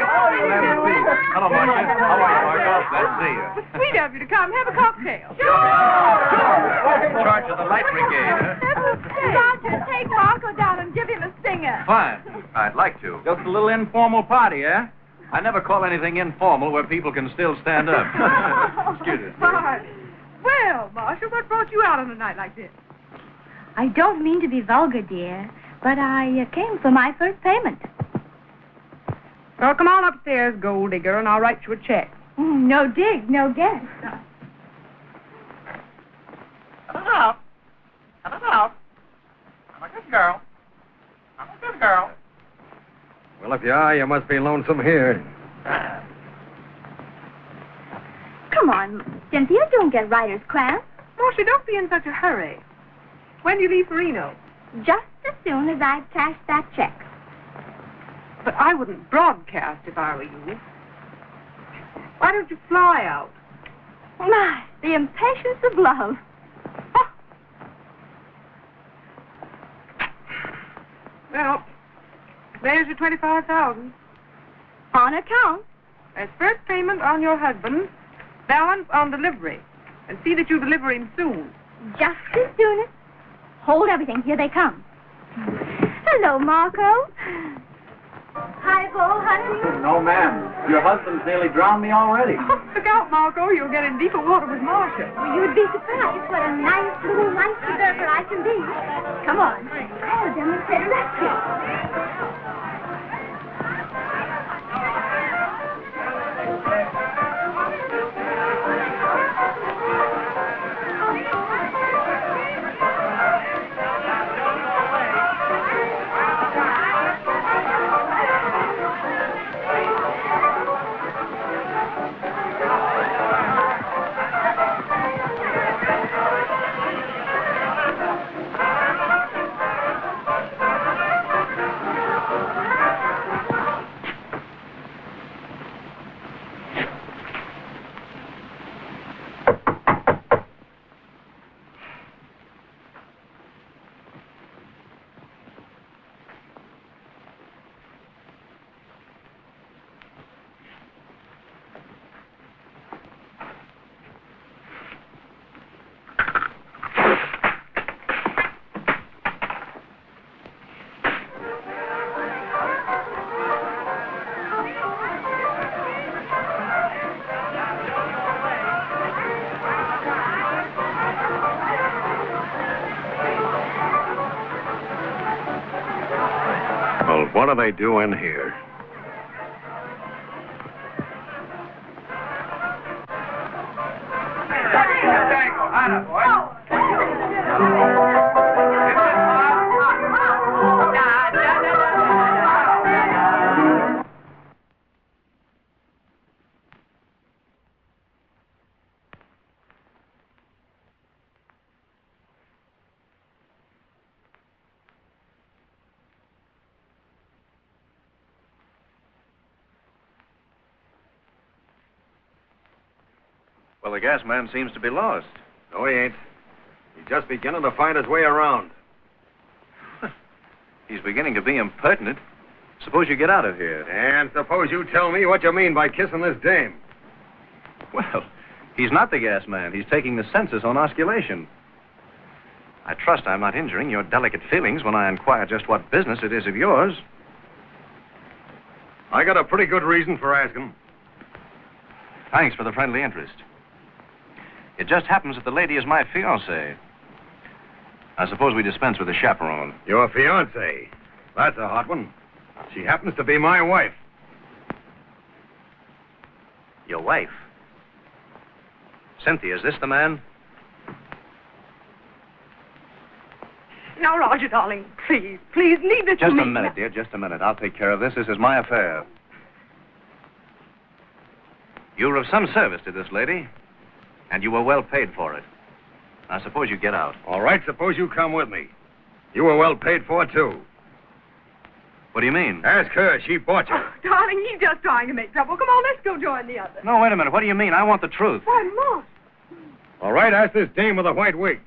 Hello, Marcia. How are you, Marcia? Glad to see you. Sweet of you to come. Have a cocktail. In charge of the light brigade, huh? Roger, take Marco down and give him a singer. Fine. I'd like to. Just a little informal party, eh? I never call anything informal where people can still stand up. Excuse me. Fine. Well, Marcia, what brought you out on a night like this? I don't mean to be vulgar, dear, but I came for my first payment. Well, come on upstairs, gold digger, and I'll write you a check. No dig, no guess. Hello. Hello. I'm a good girl. I'm a good Good girl. Well, if you are, you must be lonesome here. Come on, Cynthia, don't get writer's cramp. Marcia, don't be in such a hurry. When do you leave for Reno? Just as soon as I've cashed that check. But I wouldn't broadcast if I were you. Why don't you fly out? My, the impatience of love. Well, there's your $25,000. On account. As first payment on your husband, balance on delivery. And see that you deliver him soon. Just as soon as... Hold everything. Here they come. Hello, Marco. Hi, Bo, honey. No, ma'am. Your husband's nearly drowned me already. Look out, Marco. You'll get in deeper water with Marcia. Well, you'd be surprised what a nice little life preserver I can be. Come on. I'll demonstrate a rescue. What are they doing here? Well, the gas man seems to be lost. No, he ain't. He's just beginning to find his way around. He's beginning to be impertinent. Suppose you get out of here. And suppose you tell me what you mean by kissing this dame. Well, he's not the gas man. He's taking the census on osculation. I trust I'm not injuring your delicate feelings when I inquire just what business it is of yours. I got a pretty good reason for asking. Thanks for the friendly interest. It just happens that the lady is my fiancée. I suppose we dispense with a chaperone. Your fiancée? That's a hot one. She happens to be my wife. Your wife? Cynthia, is this the man? Now, Roger, darling, please, leave this to me. Just a minute, dear, just a minute. I'll take care of this. This is my affair. You were of some service to this lady, and you were well paid for it. Now, suppose you get out. All right, suppose you come with me. You were well paid for, too. What do you mean? Ask her. She bought you. Oh, darling, he's just trying to make trouble. Come on, let's go join the others. No, wait a minute. What do you mean? I want the truth. Why, Moss? All right, ask this dame with a white wig.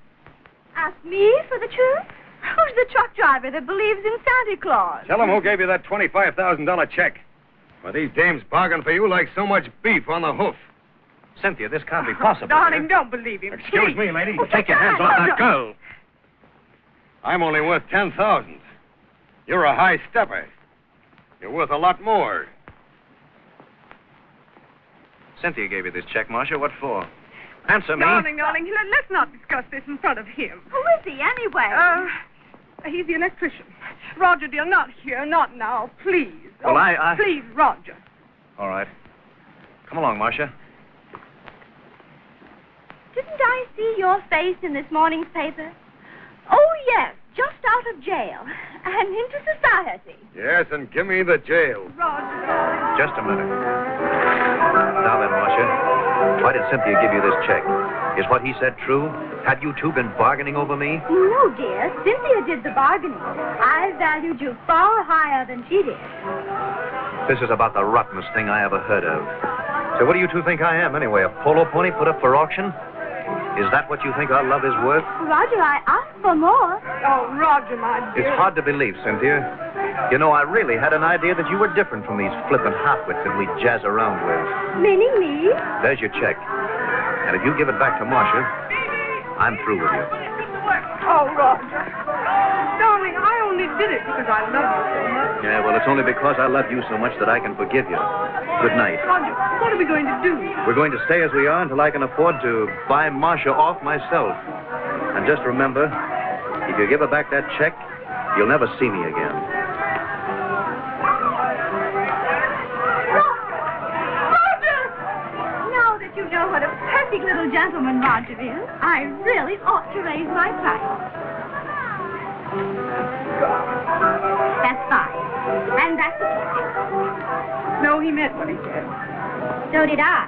Ask me for the truth? Who's the truck driver that believes in Santa Claus? Tell him who gave you that $25,000 check. Well, these dames bargain for you like so much beef on the hoof. Cynthia, this can't be possible. Darling, don't believe him. Excuse me, lady. Oh, take your hands off that girl. I'm only worth $10,000. You're a high stepper. You're worth a lot more. Cynthia gave you this check, Marcia. What for? Answer me. Darling, let's not discuss this in front of him. Who is he, anyway? He's the electrician. Roger, dear, not here, not now, please. Well, I... Please, Roger. All right. Come along, Marcia. Didn't I see your face in this morning's paper? Oh, yes, just out of jail and into society. Yes, and give me the jail. Roger. Just a minute. Now then, Marcia, why did Cynthia give you this check? Is what he said true? Have you two been bargaining over me? No, dear. Cynthia did the bargaining. I valued you far higher than she did. This is about the rottenest thing I ever heard of. So what do you two think I am, anyway? A polo pony put up for auction? Is that what you think our love is worth? Roger, I asked for more. Oh, Roger, my dear. It's hard to believe, Cynthia. You know, I really had an idea that you were different from these flippant half-wits that we jazz around with. Meaning me? There's your check. And if you give it back to Marcia, I'm through with you. Oh, Roger. Darling, I only did it because I love you so much. Yeah, well, it's only because I love you so much that I can forgive you. Good night. Roger, what are we going to do? We're going to stay as we are until I can afford to buy Marcia off myself. And just remember, if you give her back that check, you'll never see me again. Roger! Now that you know what a perfect little gentleman Roger is, I really ought to raise my price. That's fine. And that's okay. No, he meant what he said. So did I.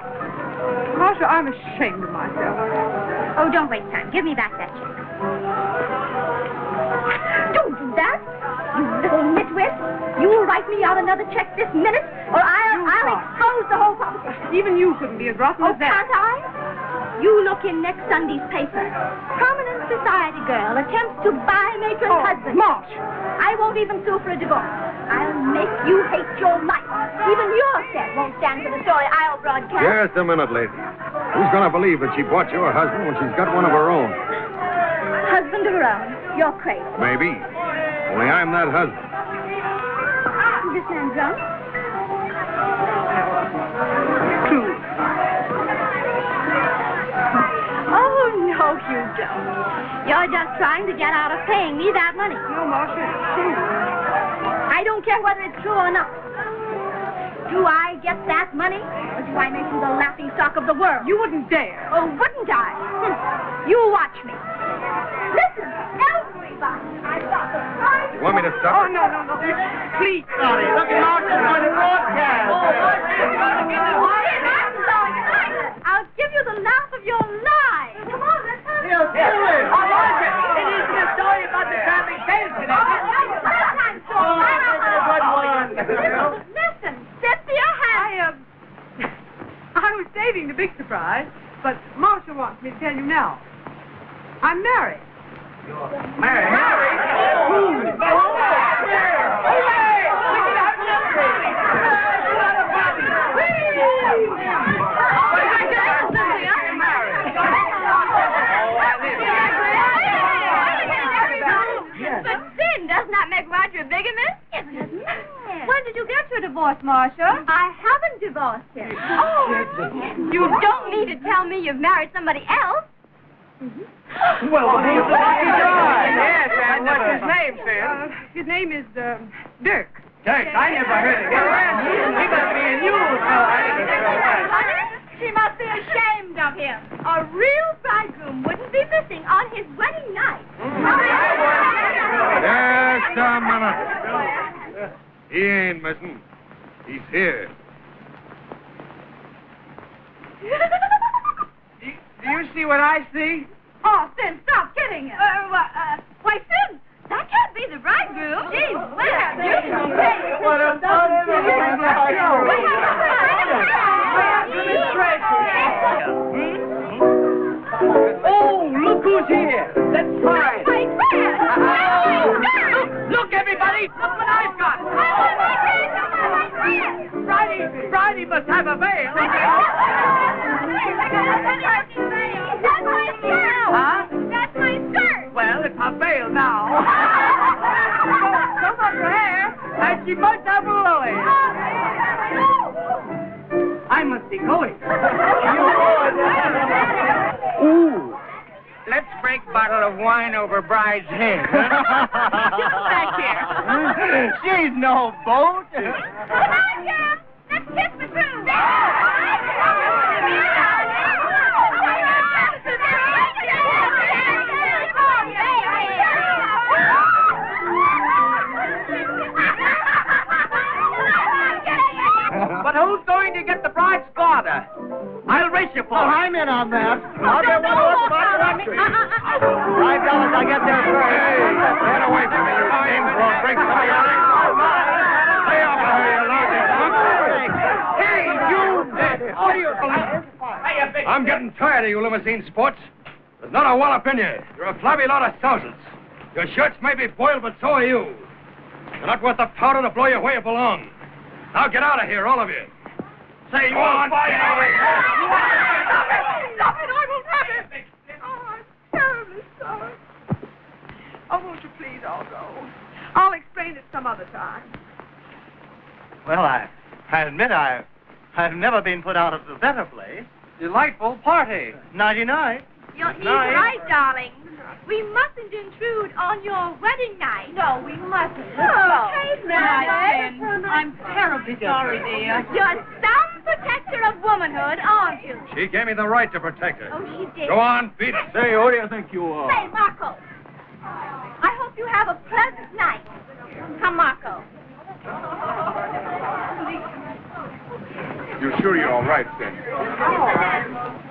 Marcia, I'm ashamed of myself. Oh, don't waste time. Give me back that check. Don't do that, you little nitwit. You'll write me out another check this minute, or I'll expose the whole proposition. Even you couldn't be as rotten as that. Can't I? You look in next Sunday's paper. Prominent society girl attempts to buy matron's husband. Marsh! I won't even sue for a divorce. I'll make you hate your life. Even your set won't stand for the story I'll broadcast. Just a minute, lady. Who's going to believe that she bought your husband when she's got one of her own? Husband of her own. You're crazy. Maybe. Only I'm that husband. Is this man drunk? True. Oh, no, you don't. You're just trying to get out of paying me that money. No, Marcia, it's true. I don't care whether it's true or not. Do I get that money, or do I make you the laughing stock of the world? You wouldn't dare. Oh, wouldn't I? You watch me. Listen, everybody. I've got the prize. You want me to stop? Oh, no. Please. Sorry. Look at Marshall on the broadcast. I'll give you the laugh of your life. Come on, let's have it. I like it. It isn't a story about the traveling sales connection. Listen, Cynthia has... I was saving the big surprise, but Marcia wants me to tell you now. I'm married. Married? But sin does not make Roger a bigamist. When did you get your divorce, Marcia? I haven't divorced him. Oh, you don't mean to tell me you've married somebody else? Well, he's a lucky guy. Yes, and what's his name, Sid? His name is, Dirk. Dirk, I never heard of him. He must be a new She must be ashamed of him. A real bridegroom wouldn't be missing on his wedding night. Just a minute. He ain't missing. He's here. Do you see what I see? Oh, Sin, stop kidding us. Why, Sin, that can't be the bridegroom. Gee, What a Oh, look who's here. That's fine. Look, everybody. Look what I've got. Bratty must have a veil. That's my skirt. Huh? That's my skirt. Well, it's a veil now. Come on, her hair, and she must have a lily. I must be going. Ooh. Let's break bottle of wine over bride's head. Back here. She's no boat. Come on, Jim. Let's kiss the groom. I'm in on that. I'll get one more spot. $5, I get there first. Hey, get away from me, you game frog. Bring somebody else. Stay off of her, you lousy punk. Hey, you! What are you doing? I'm getting tired of you limousine sports. There's not a wallop in you. You're a flabby lot of sousers. Your shirts may be spoiled, but so are you. You're not worth the powder to blow you where you belong. Now get out of here, all of you. Say you want... Stop it! Stop it! I will have it! Oh, I'm terribly sorry. Oh, won't you please all go? I'll explain it some other time. Well, I admit I've never been put out of a better place. Delightful party. 99. He's right, darling. We mustn't intrude on your wedding night. No, we mustn't. Oh, Kate, I'm terribly sorry, dear. You're some protector of womanhood, aren't you? She gave me the right to protect her. Oh, she did. Go on, beat it. Say, who do you think you are? Say, Marco. I hope you have a pleasant night. Come, Marco. You sure you're all right, then?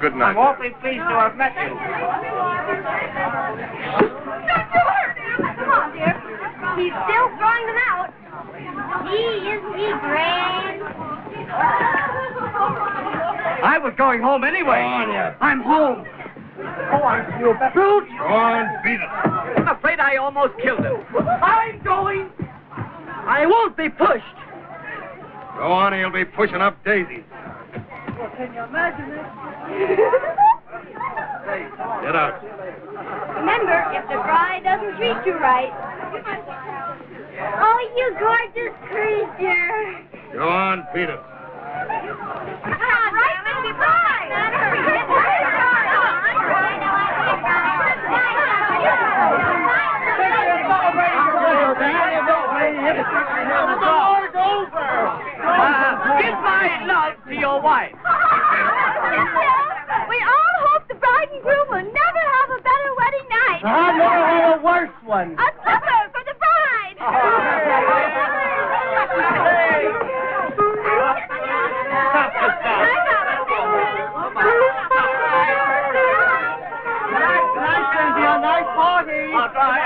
Good night. I'm awfully pleased to have met you. Don't you hurt him. Come on, dear. He's still throwing them out. Isn't he grand? I was going home anyway. I'm home. Oh, I feel better. Brute! Go on, beat it. I'm afraid I almost killed him. I'm going. I won't be pushed. Go on, or you'll be pushing up daisies. Well, can you imagine it? Get out. Remember, if the bride doesn't treat you right. Oh, you gorgeous creature. Go on, beat it. Come on, right, baby, bride. Give my love to your wife. We all hope the bride and groom will never have a better wedding night. I'll never have a worse one. A supper for the bride. Nice, Cynthia. Nice party. I'll try.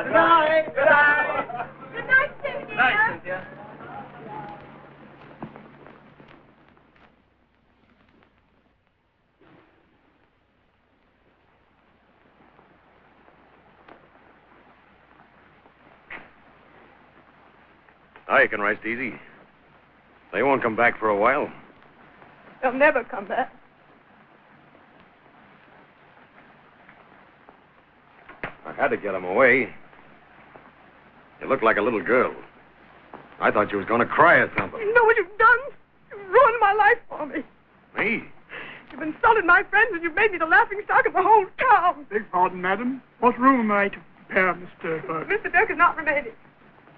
Good night. Good night. Good night, Cynthia. Night, Cynthia. Now you can rest easy. They won't come back for a while. They'll never come back. I had to get them away. You look like a little girl. I thought you was going to cry or something. You know what you've done? You've ruined my life for me. Me? You've insulted my friends and you've made me the laughingstock of the whole town. Beg pardon, madam. What room am I to prepare, Mr. Burke? Mr. Dirk is not remaining.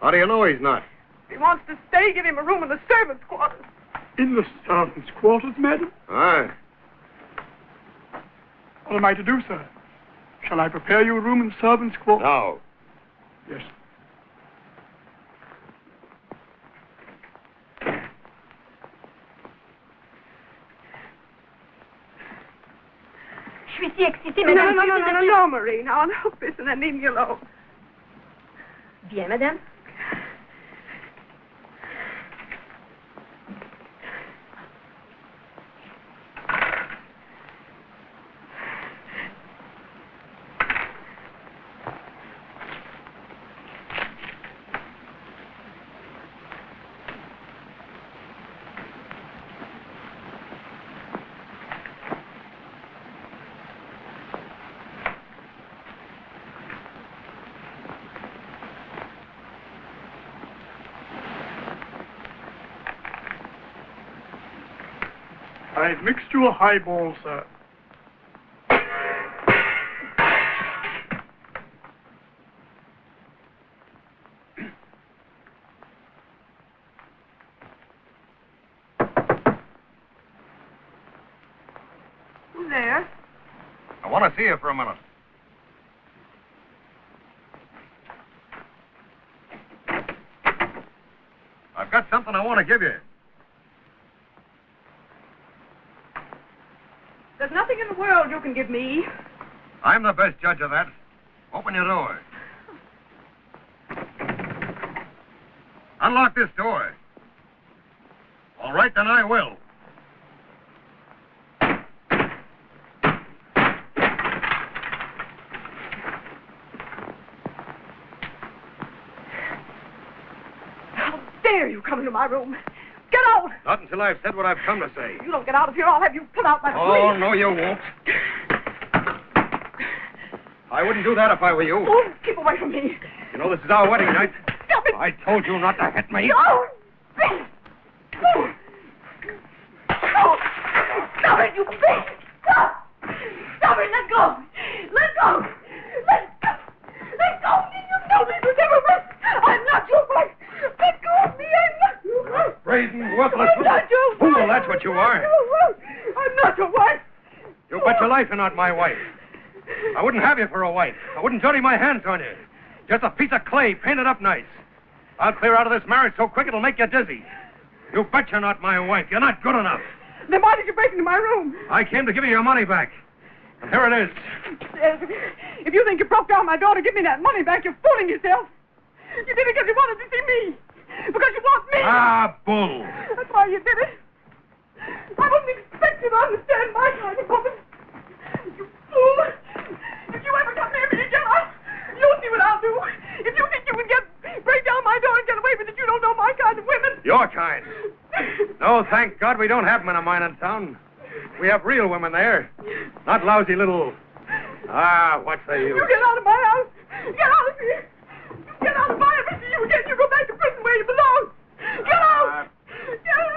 How do you know he's not? If he wants to stay, give him a room in the servants' quarters. In the servants' quarters, madam? Aye. What am I to do, sir? Shall I prepare you a room in the servants' quarters? No. Yes. Je suis si excitée, No, madame. no, Marie. Now, enough this and then leave me alone. Bien, madame. I've mixed you a highball, sir. Who's there? I want to see you for a minute. I've got something I want to give you. There's nothing in the world you can give me. I'm the best judge of that. Open your door. Unlock this door. All right, then I will. How dare you come into my room? Get out! Not until I've said what I've come to say. You don't get out of here, I'll have you put out by the Oh, police. no, you won't. I wouldn't do that if I were you. Oh, keep away from me. You know, this is our wedding night. Stop it! I told you not to hit me. No! No! No! Stop it, you bitch! Stop! Stop it, let go! Let go! Let go! Let go! You know me for never been. I'm not your wife! Let go of me! I'm not your wife! Brazen, worthless I'm not your fool, wife! that's what you are. I'm not your wife! You bet your life you're not my wife. I wouldn't have you for a wife. I wouldn't dirty my hands on you. Just a piece of clay painted up nice. I'll clear out of this marriage so quick it'll make you dizzy. You bet you're not my wife. You're not good enough. Then why did you break into my room? I came to give you your money back. And here it is. If you think you broke down my door to give me that money back, you're fooling yourself. You did it because you wanted to see me. Because you want me. Ah, bull. That's why you did it. I wouldn't expect you to understand my kind of woman. You fool. If you ever come near me again, you'll see what I'll do. If you think you can break down my door and get away with it, you don't know my kind of women. Your kind. No, thank God we don't have men of mine in town. We have real women there. Not lousy little... what say you? You get out of my house. Get out of here. Get out if I ever see you again. You go back to prison where you belong. Get out. Get out.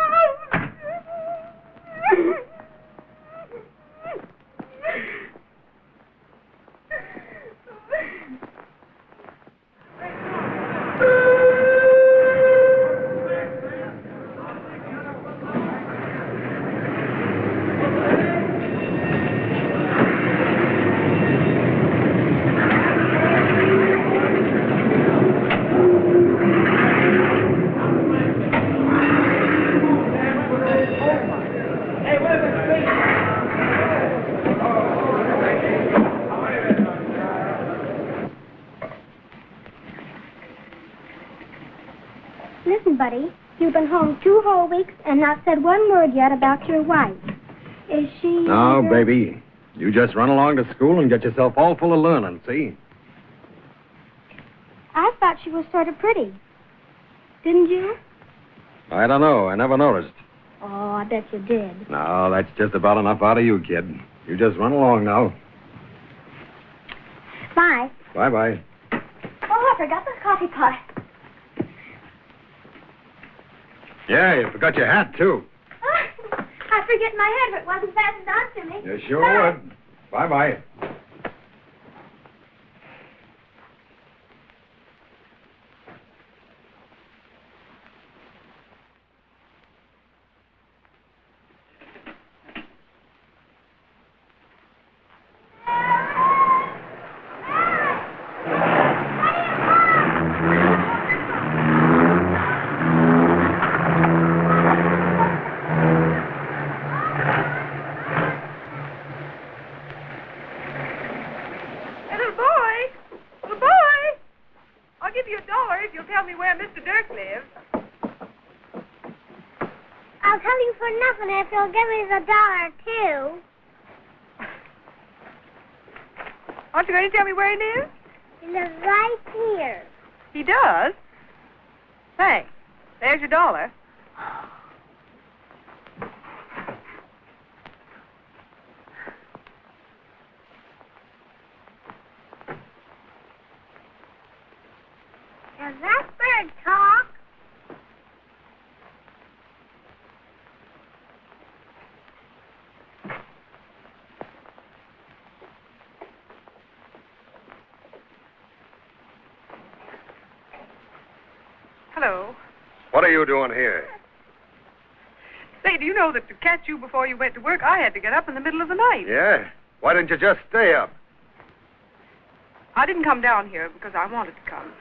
Listen, buddy, you've been home 2 whole weeks and not said one word yet about your wife. Is she... No, baby. You just run along to school and get yourself all full of learning, see? I thought she was sort of pretty. Didn't you? I don't know. I never noticed. Oh, I bet you did. No, that's just about enough out of you, kid. You just run along now. Bye. Bye-bye. Oh, I forgot the coffee pot. Yeah, you forgot your hat, too. I'd forget my head if it wasn't fastened on to me. You sure would. Bye-bye. If you'll give me the $1, too. Aren't you going to tell me where he lives? He lives right here. He does? Thanks. There's your $1. Does that bird talk? Hello. What are you doing here? Say, do you know that to catch you before you went to work, I had to get up in the middle of the night? Yeah? Why didn't you just stay up? I didn't come down here because I wanted to come.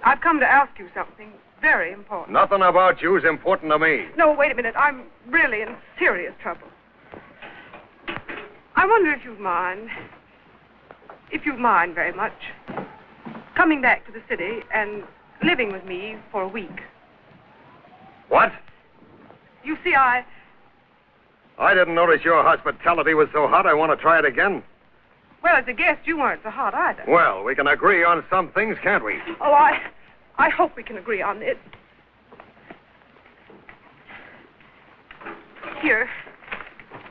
I've come to ask you something very important. Nothing about you's important to me. No, wait a minute. I'm really in serious trouble. I wonder if you'd mind, very much, coming back to the city and living with me for a week. What? You see, I didn't notice your hospitality was so hot. I want to try it again. Well, as a guest, you weren't so hot either. Well, we can agree on some things, can't we? Oh, I hope we can agree on this. Here,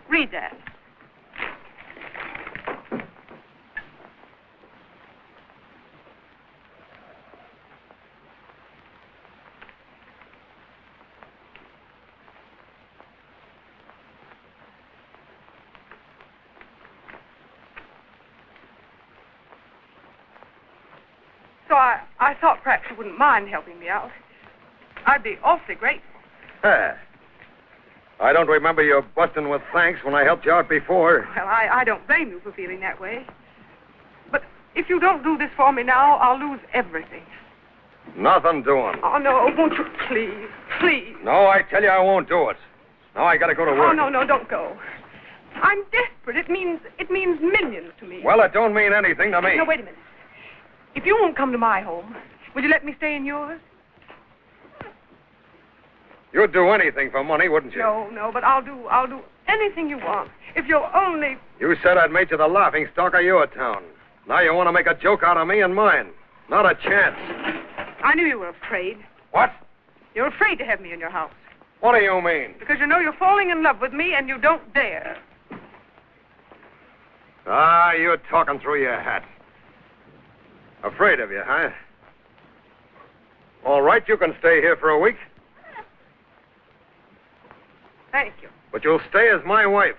read that. So I thought perhaps you wouldn't mind helping me out. I'd be awfully grateful. I don't remember you busting with thanks when I helped you out before. Well, I don't blame you for feeling that way. But if you don't do this for me now, I'll lose everything. Nothing doing. Oh, no, won't you please, please? No, I tell you I won't do it. Now I gotta go to work. Oh, no, don't go. I'm desperate. It means millions to me. Well, it don't mean anything to me. No, wait a minute. If you won't come to my home, will you let me stay in yours? You'd do anything for money, wouldn't you? No, but I'll do anything you want. If you'll only... You said I'd made you the laughing stock of your town. Now you want to make a joke out of me and mine. Not a chance. I knew you were afraid. What? You're afraid to have me in your house. What do you mean? Because you know you're falling in love with me and you don't dare. Ah, you're talking through your hat. Afraid of you, huh? All right, you can stay here for a week. Thank you. But you'll stay as my wife.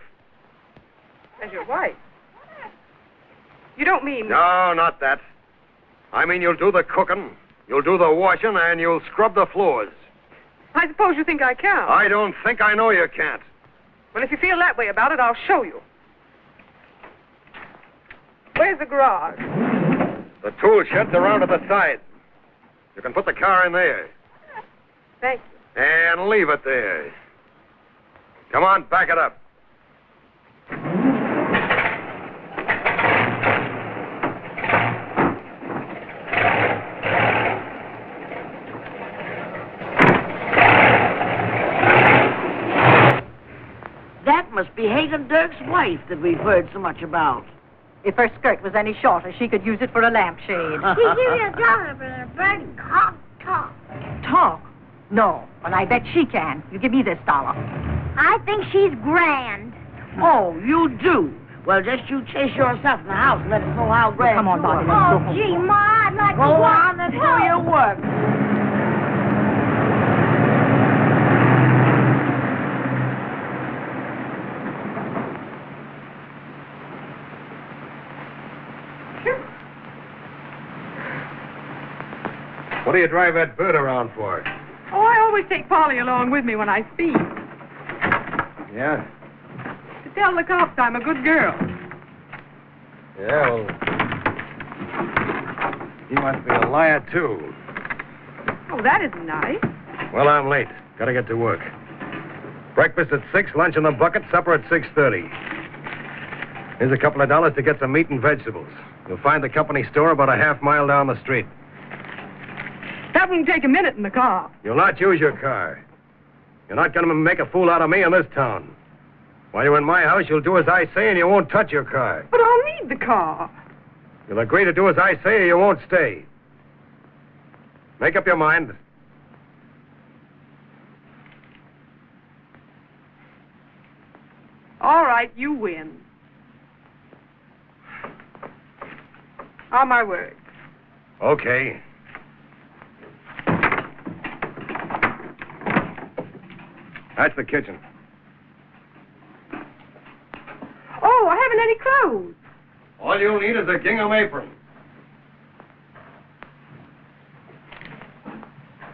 As your wife? You don't mean... No, not that. I mean you'll do the cooking, you'll do the washing, and you'll scrub the floors. I suppose you think I can. I don't think I know you can't. Well, if you feel that way about it, I'll show you. Where's the garage? The tool shed's around to the side. You can put the car in there. Thank you. And leave it there. Come on, back it up. That must be Hagen Dirk's wife that we've heard so much about. If her skirt was any shorter, she could use it for a lampshade. He give you a $1, talk. Talk? No, but I bet she can. You give me this dollar. I think she's grand. Oh, you do? Well, just you chase yourself in the house and let us know how grand Come on, you Bobby, are. let's go home. Gee, Ma, I'd like to Go work. on and do your work. What do you drive that bird around for? Oh, I always take Polly along with me when I speak. Yeah? To tell the cops I'm a good girl. Yeah, well... He must be a liar, too. Oh, that isn't nice. Well, I'm late. Gotta get to work. Breakfast at 6, lunch in the bucket, supper at 6:30. Here's a couple of dollars to get some meat and vegetables. You'll find the company store about a half-mile down the street. That won't take a minute in the car. You'll not use your car. You're not going to make a fool out of me in this town. While you're in my house, you'll do as I say and you won't touch your car. But I'll need the car. You'll agree to do as I say or you won't stay. Make up your mind. All right, you win. On my word. Okay. That's the kitchen. Oh, I haven't any clothes. All you'll need is a gingham apron.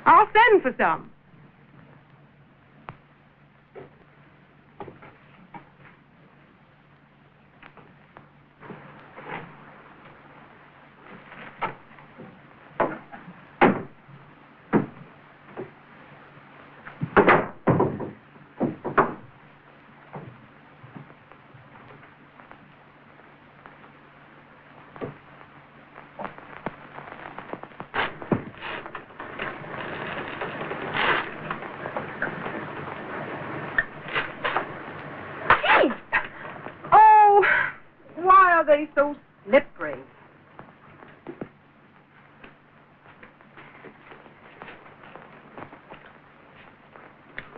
I'll send for some. they so slippery?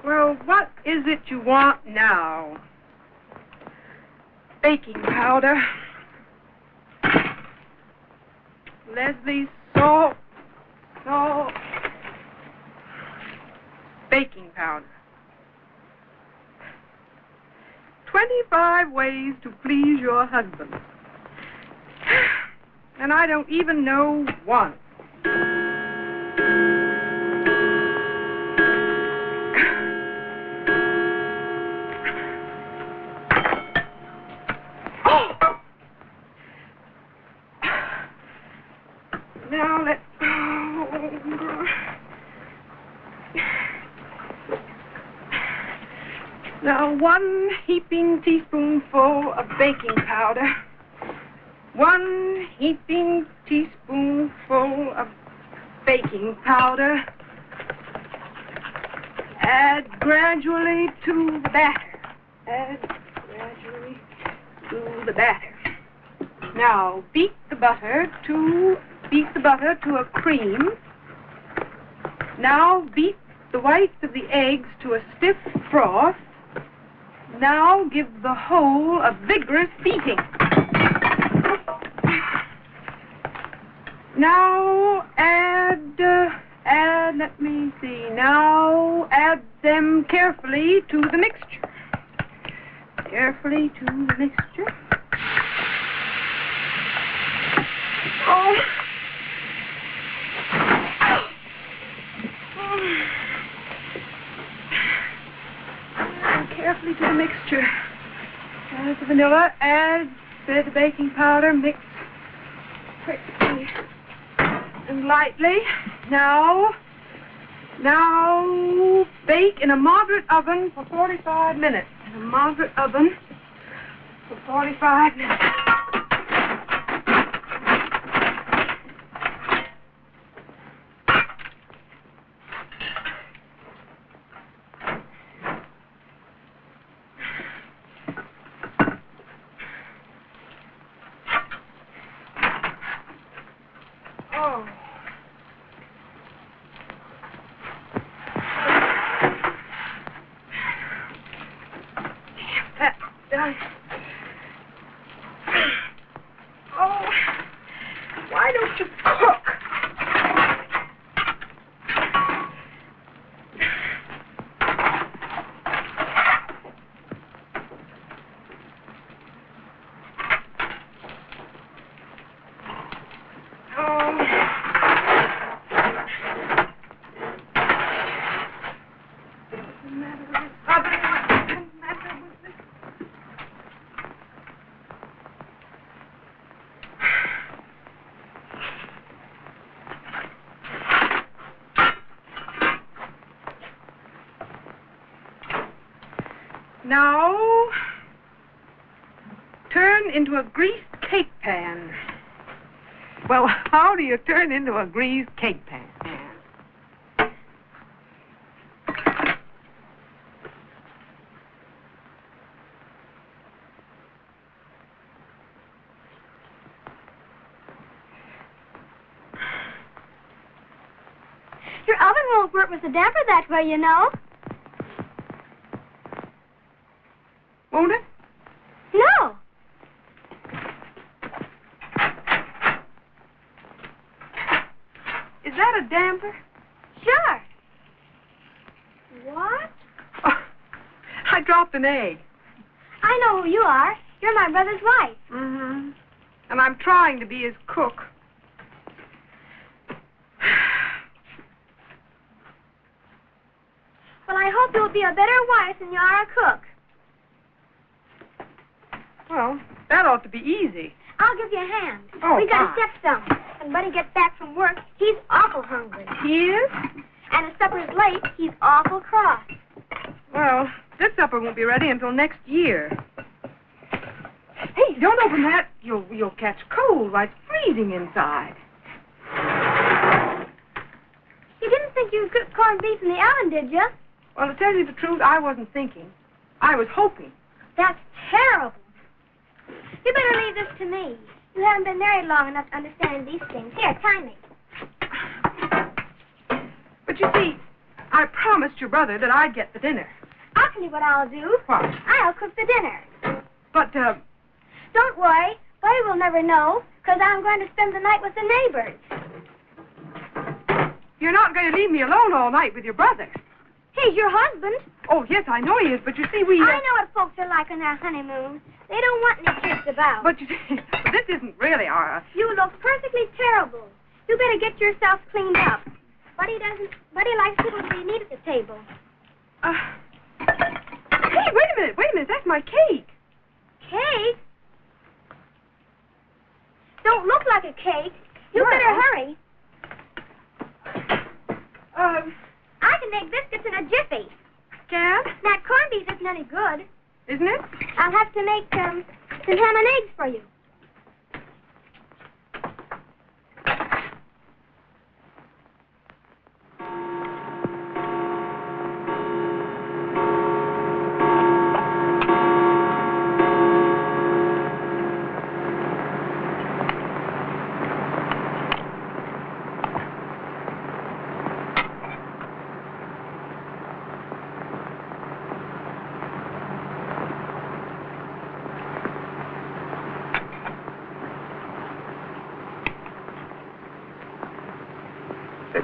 Well, what is it you want now? Baking powder. Leslie, salt. Baking powder. 25 ways to please your husband. And I don't even know one. Now let's... Now, 1 heaping teaspoonful of baking powder. 1 heaping teaspoonful of baking powder. Add gradually to the batter. Add gradually to the batter. Now, beat the butter to a cream. Now, beat the whites of the eggs to a stiff froth. Now give the whole a vigorous beating. Now let me see. Now add them carefully to the mixture. Carefully to the mixture. Oh. Carefully to the mixture. Add the vanilla, add the baking powder, mix quickly and lightly. Now bake in a moderate oven for 45 minutes. In a moderate oven for 45 minutes. Why don't you cook? Now, turn into a greased cake pan. Well, how do you turn into a greased cake pan? Your oven won't work with the damper that way, you know. Won't it? No. Is that a damper? Sure. What? Oh, I dropped an egg. I know who you are. You're my brother's wife. Mm-hmm. And I'm trying to be his cook. Well, I hope you'll be a better wife than you are a cook. Well, that ought to be easy. I'll give you a hand. Oh, We gotta fine. step some. When Buddy gets back from work, he's awful hungry. He is? And if supper's late, he's awful cross. Well, this supper won't be ready until next year. Hey, don't open that. You'll catch cold while it's freezing inside. You didn't think you'd cook corned beef in the oven, did you? Well, to tell you the truth, I wasn't thinking. I was hoping. That's terrible. You better leave this to me. You haven't been married long enough to understand these things. Here, tie me. But you see, I promised your brother that I'd get the dinner. I'll tell you what I'll do. What? I'll cook the dinner. But, Don't worry. Buddy will never know, because I'm going to spend the night with the neighbors. you're not going to leave me alone all night with your brother. He's your husband. Oh, yes, I know he is, but you see, we... I know what folks are like on their honeymoon. They don't want any kids about. But you see, this isn't really our... You look perfectly terrible. You better get yourself cleaned up. Buddy likes people to be neat at the table. Hey, wait a minute, that's my cake. Cake? Don't look like a cake. You Well. better hurry. I can make biscuits in a jiffy. Can? That corned beef isn't any good. Isn't it? I'll have to make some ham and eggs for you.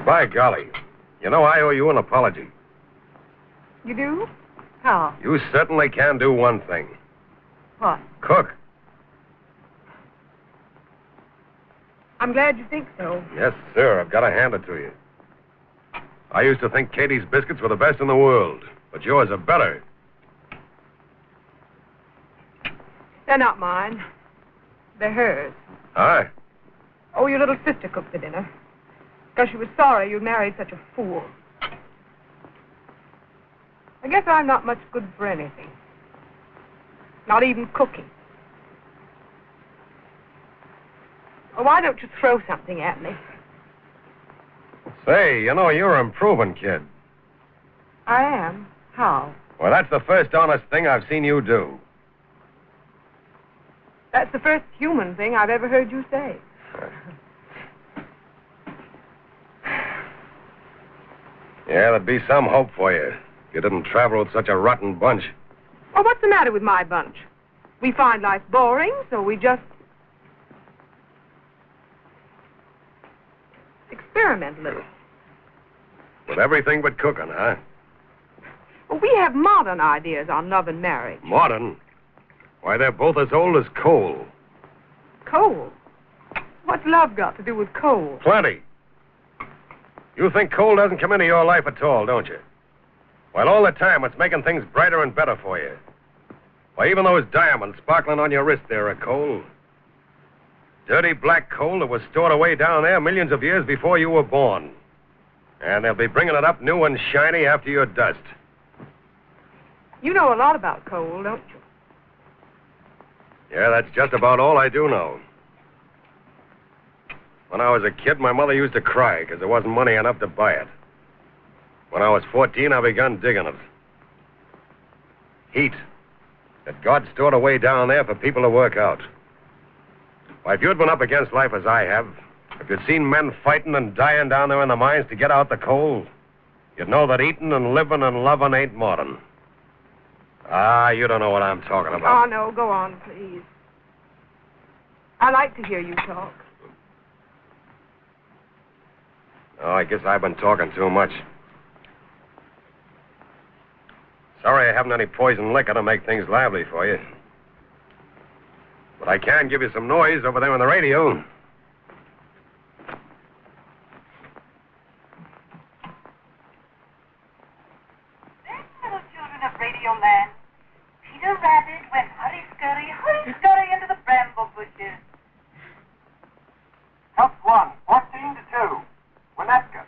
By golly. You know, I owe you an apology. You do? How? You certainly can do one thing. What? Cook. I'm glad you think so. Yes, sir. I've got to hand it to you. I used to think Katie's biscuits were the best in the world, but yours are better. They're not mine. They're hers. Aye. Oh, your little sister cooked the dinner. Because she was sorry you'd married such a fool. I guess I'm not much good for anything. Not even cooking. Oh, why don't you throw something at me? Say, you know, you're improving, kid. I am. How? Well, that's the first honest thing I've seen you do. That's the first human thing I've ever heard you say. Yeah, there'd be some hope for you. If you didn't travel with such a rotten bunch. Oh, what's the matter with my bunch? We find life boring, so we just experiment a little. With everything but cooking, huh? Well, we have modern ideas on love and marriage. Modern? Why, they're both as old as coal. Coal? What's love got to do with coal? Plenty. You think coal doesn't come into your life at all, don't you? Well, all the time, it's making things brighter and better for you. Why, even those diamonds sparkling on your wrist there are coal. Dirty black coal that was stored away down there millions of years before you were born. And they'll be bringing it up new and shiny after your dust. You know a lot about coal, don't you? Yeah, that's just about all I do know. When I was a kid, my mother used to cry because there wasn't money enough to buy it. When I was 14, I begun digging it. Heat that God stored away down there for people to work out. Why, if you'd been up against life as I have, if you'd seen men fighting and dying down there in the mines to get out the coal, you'd know that eating and living and loving ain't modern. Ah, you don't know what I'm talking about. Oh, no, go on, please. I like to hear you talk. Oh, I guess I've been talking too much. Sorry I haven't any poison liquor to make things lively for you. But I can give you some noise over there on the radio. Little children of Radio Land, Peter Rabbit went hurry-scurry into the bramble bushes. Cup 1, 14-2. Winnetka.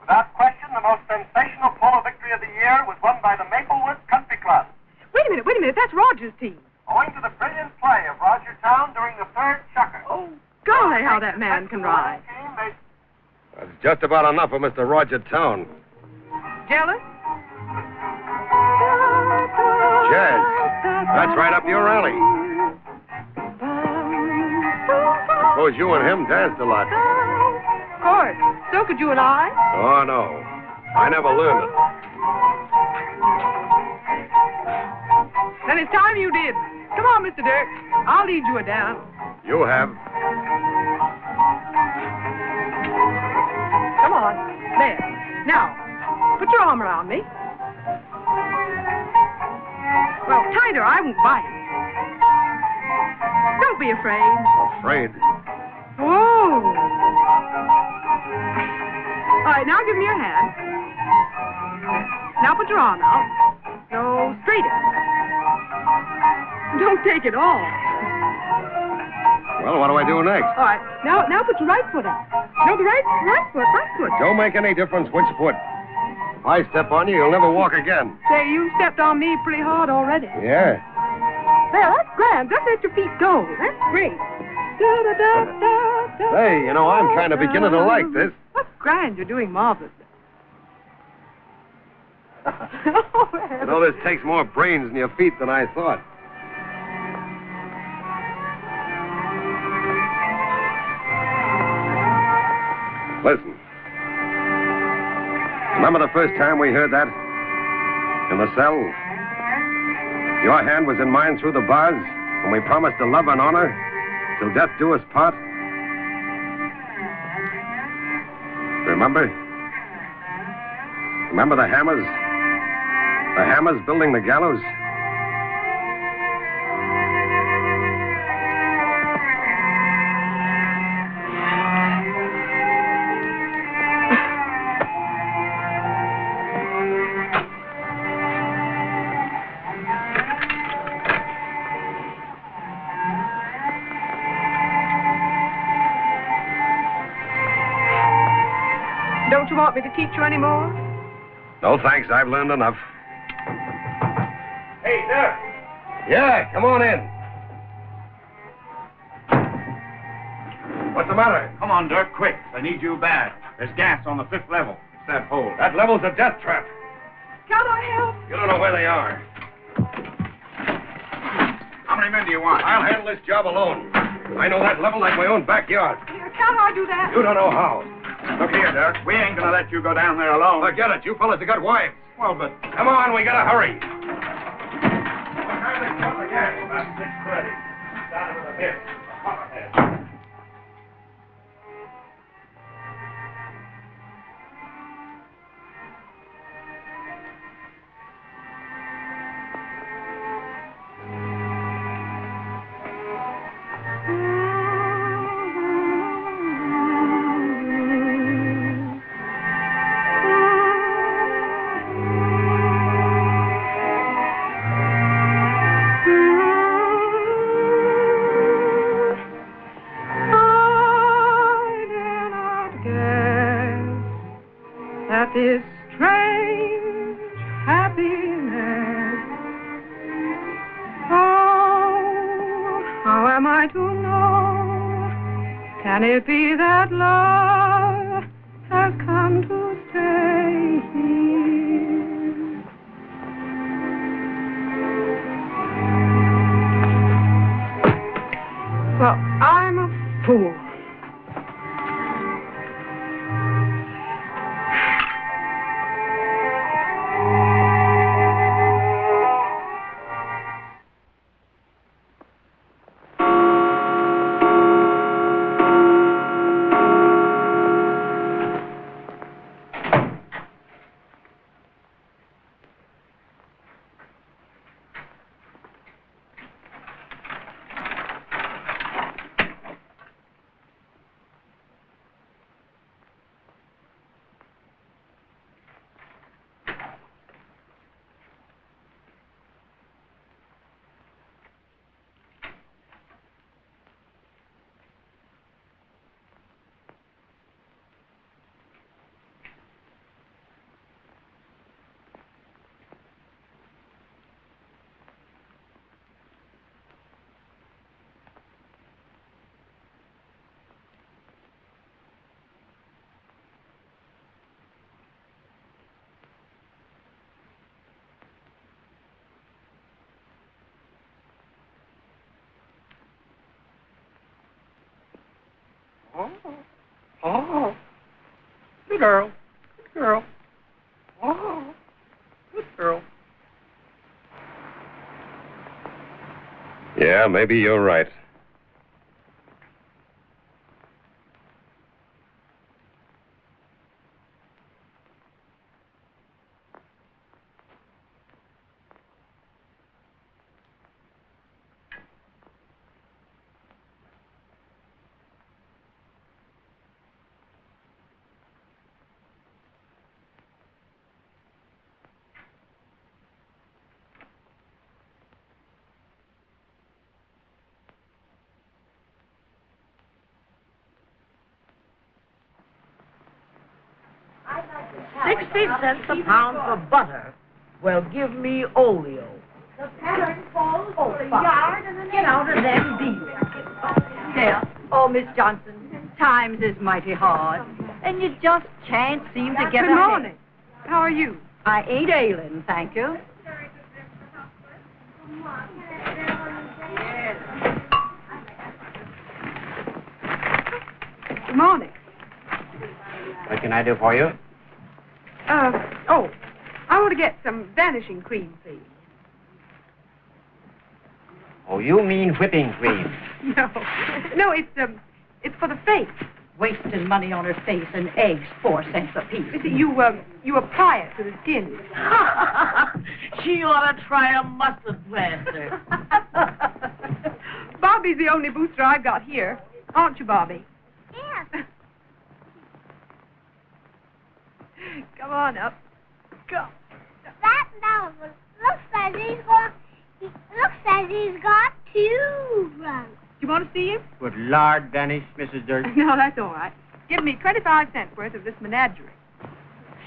Without question, the most sensational polo victory of the year was won by the Maplewood Country Club. Wait a minute, that's Roger's team. Owing to the brilliant play of Roger Town during the third chukker. Oh, golly, how that man can ride. That's just about enough of Mr. Roger Town. Jealous? Jazz. That's right up your alley. suppose you and him danced a lot. Of course. So could you and I. Oh, no. I never learned it. Then it's time you did. Come on, Mr. Dirk. I'll lead you a dance. You have. Come on. There. Now, put your arm around me. Well, tighter. I won't bite. Don't be afraid. Afraid? Whoa. All right, now give me your hand. Now put your arm out. No, straighter. Don't take it off. Well, what do I do next? All right, now put your right foot out. No, the right foot. Don't make any difference which foot. If I step on you, you'll never walk again. Say, you stepped on me pretty hard already. Yeah. There, that's grand. Just let your feet go. That's great. Hey, you know, I'm kind of beginning to like this. That's grand. You're doing marvelous. You know, this takes more brains in your feet than I thought. Listen. Remember the first time we heard that? In the cell? Your hand was in mine through the bars when we promised to love and honor till death do us part? Remember? Remember the hammers? The hammers building the gallows? Don't you want me to teach you any more? No, thanks. I've learned enough. Hey, Dirk. Yeah, come on in. What's the matter? Come on, Dirk, quick. I need you bad. There's gas on the 5th level. It's that hole. That level's a death trap. Can I help? You don't know where they are. How many men do you want? I'll handle this job alone. I know that level like my own backyard. Can't I do that? You don't know how. Look here, Dirk. We ain't gonna let you go down there alone. Forget it. You fellas have got wives. Well, but... Come on, we gotta hurry. What kind of trouble gas? About 6:30. Down to the hip. Copperhead. This strange happiness. Oh, how am I to know? Can it be that love has come to stay here? Well, I'm a fool. girl. Good girl. Oh, good girl. Yeah, maybe you're right. $0.60 a pound for butter. Well, give me oleo. The pattern falls Oh, the fuck. yard and then Get out of them deals. There. Oh, Miss Johnson, times is mighty hard, and you just can't seem to get Good ahead. morning. How are you? I ain't ailing, thank you. Good morning. What can I do for you? I want to get some vanishing cream, please. Oh, you mean whipping cream. No, it's for the face. Wasting money on her face and eggs 4 cents apiece. You see, you apply it to the skin. She ought to try a mustard plaster. Bobby's the only booster I've got here. Aren't you, Bobby? Yes. Come on up. Go. That novel looks like he's got 2 runs. You want to see him? Good Lord, vanish, Mrs. Dirt. No, that's all right. Give me 25 cents worth of this menagerie.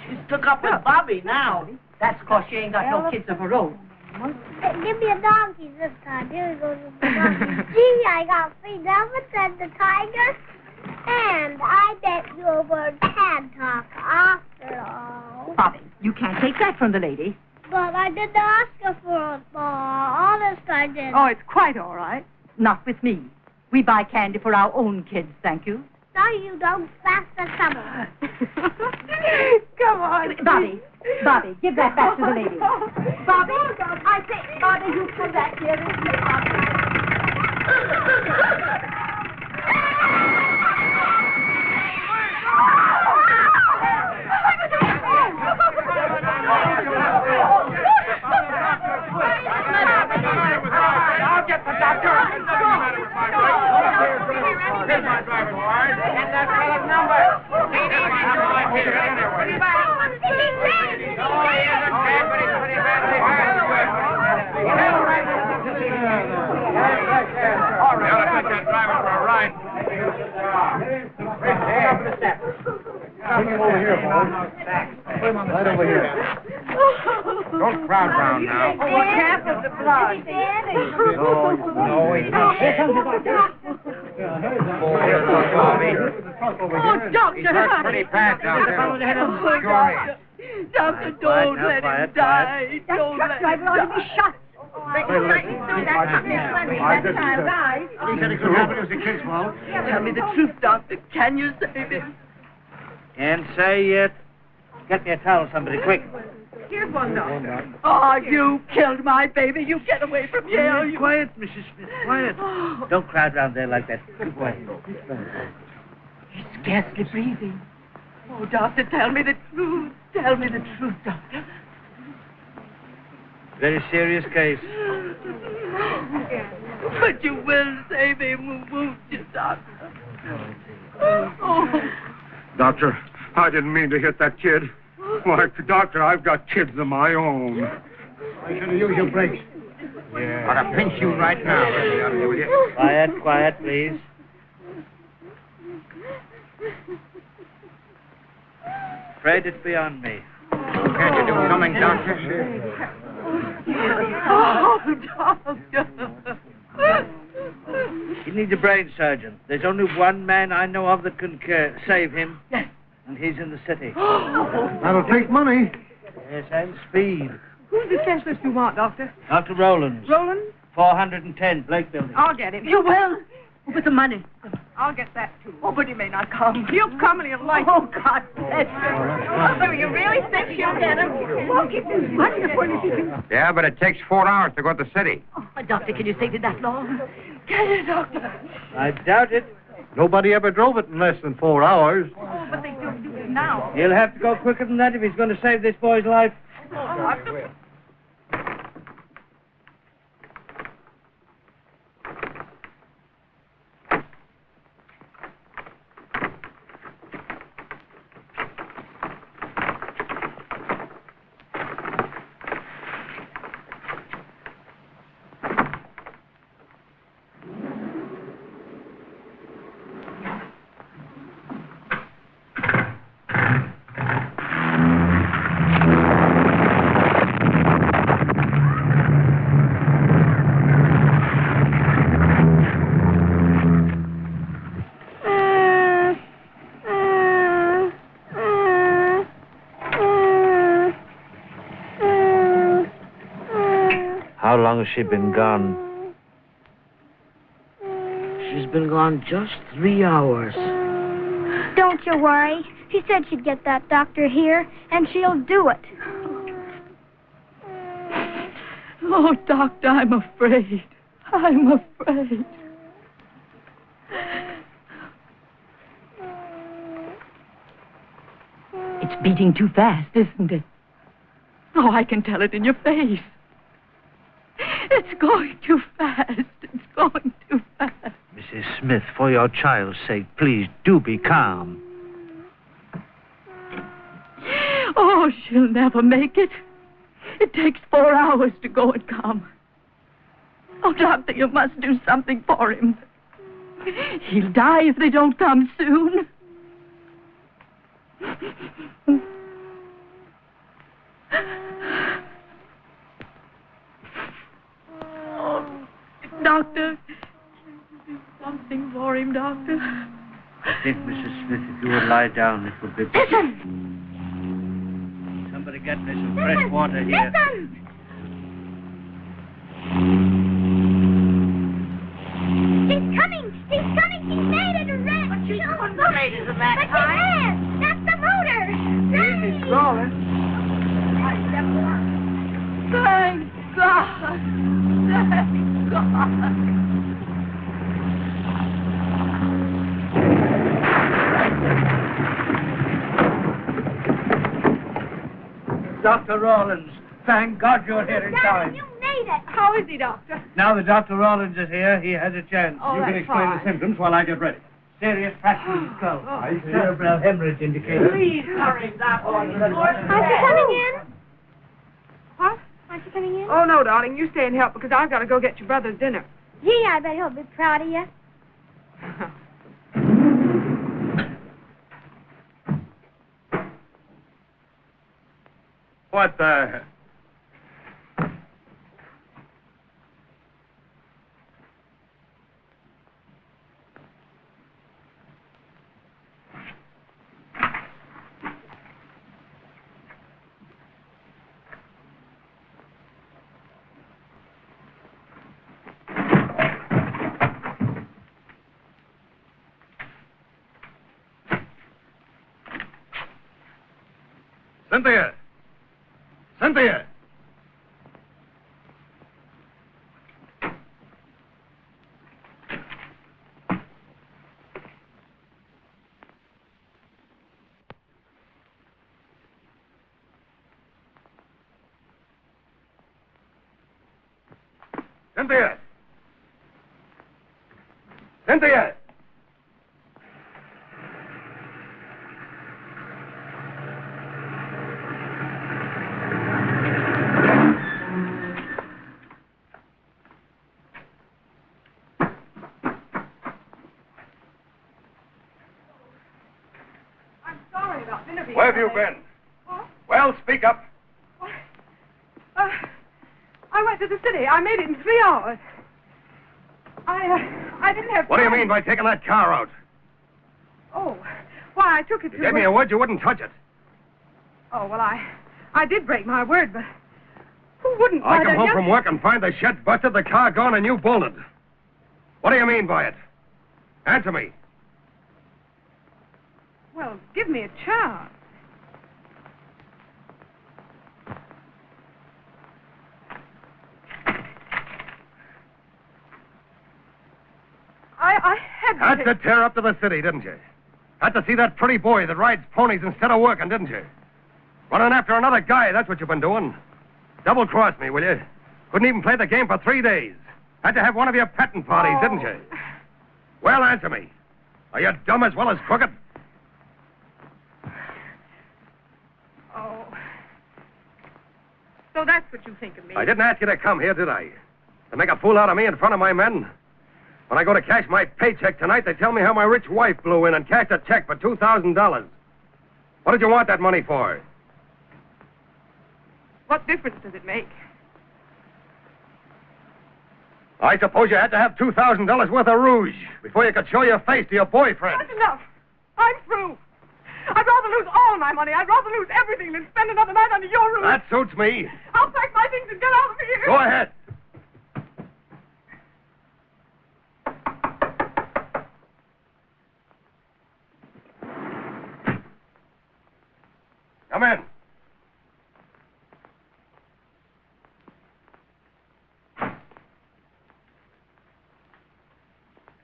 She's took up with Bobby now. That's 'cause she ain't got no kids of her own. Give me a donkey this time. Here we go. Gee, I got 3 elephants and the tigers. And I bet your bird can talk after all. Bobby, you can't take that from the lady. But I didn't ask her for it, Ma. Honest, I did. Oh, it's quite all right. Not with me. We buy candy for our own kids, thank you. No, you don't. That's the trouble. Come on. Bobby, give that back to the lady. Bobby, I say, Bobby, you come back here and see I'll get the doctor. Here's my driver's license. And that fellow's number. He needs to drive here anyway. No, he isn't dead, but he's pretty badly hurt. All right, I'll take that driver for a ride. Bring him over here, boys. Right over here. Don't crowd round now. Oh, what happened to blood? No, he's not dead. Oh, doctor! He's hurt pretty bad, Doctor. Sure is. Doctor, don't let him die. Don't let him die. Ought to be shot. He said it could happen. It was the kid's fault. Tell me the truth, doctor. Can you save him? Can't say yet. Get me a towel, somebody, quick. Here's one, doctor. Oh, you killed my baby. You get away from jail. You... Quiet, Mrs. Smith, quiet. Don't crowd round there like that. Keep quiet. He's scarcely breathing. Oh, doctor, tell me the truth. Tell me the truth, doctor. Very serious case. But you will save him, won't you, doctor? Oh. Doctor, I didn't mean to hit that kid. Why, Doctor, I've got kids of my own. I should have used your brakes. Yeah. Ought to pinch you right now. Quiet, quiet, please. Afraid it's beyond me. Can't you do something, Doctor? Oh, doctor. He needs a brain surgeon. There's only one man I know of that can save him. Yes. And he's in the city. That'll take money. Yes, and speed. Who's the specialist you want, doctor? Dr. Rowlands. Roland? 410, Blake Building. I'll get him. You will? With the money. I'll get that, too. Oh, but he may not come. He'll come and he'll like Oh, God bless you. Oh, so you really think she'll get him? Oh, keep this money. Yeah, but it takes 4 hours to go to the city. Oh, Doctor, can you stay that long? Can you, Doctor? I doubt it. Nobody ever drove it in less than 4 hours. Oh, but they don't do it now. He'll have to go quicker than that if he's going to save this boy's life. How long has she been gone? She's been gone just 3 hours. Don't you worry. She said she'd get that doctor here, and she'll do it. Oh, Doctor, I'm afraid. I'm afraid. It's beating too fast, isn't it? Oh, I can tell it in your face. It's going too fast. It's going too fast. Mrs. Smith, for your child's sake, please do be calm. Oh, she'll never make it. It takes 4 hours to go and come. Oh, Doctor, you must do something for him. He'll die if they don't come soon. Oh, Doctor, do something for him, Doctor. I think, Mrs. Smith, if you would lie down, it would be... Listen! Somebody get me some fresh water here. Listen! She's coming! She's coming! She made it a red! But she couldn't have made it a red. But she has! That's the motor! Easy, crawling. Thank God! Thank God! Dr. Rawlins, thank God you're here in time. You made it! How is he, Doctor? Now that Dr. Rawlins is here, he has a chance. Oh, You can that's explain fine. the symptoms while I get ready. Serious fracture of the skull. Cerebral hemorrhage indicated. Please hurry, Doctor. Aren't you coming in? What? Aren't you coming in? Oh, no, darling. You stay and help because I've got to go get your brother's dinner. Gee, I bet he'll be proud of you. What the... Cynthia! Cynthia! Cynthia! Cynthia! Where have you been? Well, speak up. I went to the city. I made it in 3 hours. I didn't have time. What do you mean by taking that car out? Oh, why, I took it to... You gave me a word you wouldn't touch it. Oh, well, I did break my word, but who wouldn't? I Why, come that home young- from work and find the shed busted, the car gone, and you bolted. What do you mean by it? Answer me. Well, give me a chance. I had to tear up to the city, didn't you? Had to see that pretty boy that rides ponies instead of working, didn't you? Running after another guy, that's what you've been doing. Double-cross me, will you? Couldn't even play the game for 3 days. Had to have one of your petting parties, didn't you? Well, answer me. Are you dumb as well as crooked? Oh. So that's what you think of me. I didn't ask you to come here, did I? To make a fool out of me in front of my men? When I go to cash my paycheck tonight, they tell me how my rich wife blew in and cashed a check for $2,000. What did you want that money for? What difference does it make? I suppose you had to have $2,000 worth of rouge before you could show your face to your boyfriend. That's enough. I'm through. I'd rather lose all my money. I'd rather lose everything than spend another night under your roof. That suits me. I'll pack my things and get out of here. Go ahead. Come in.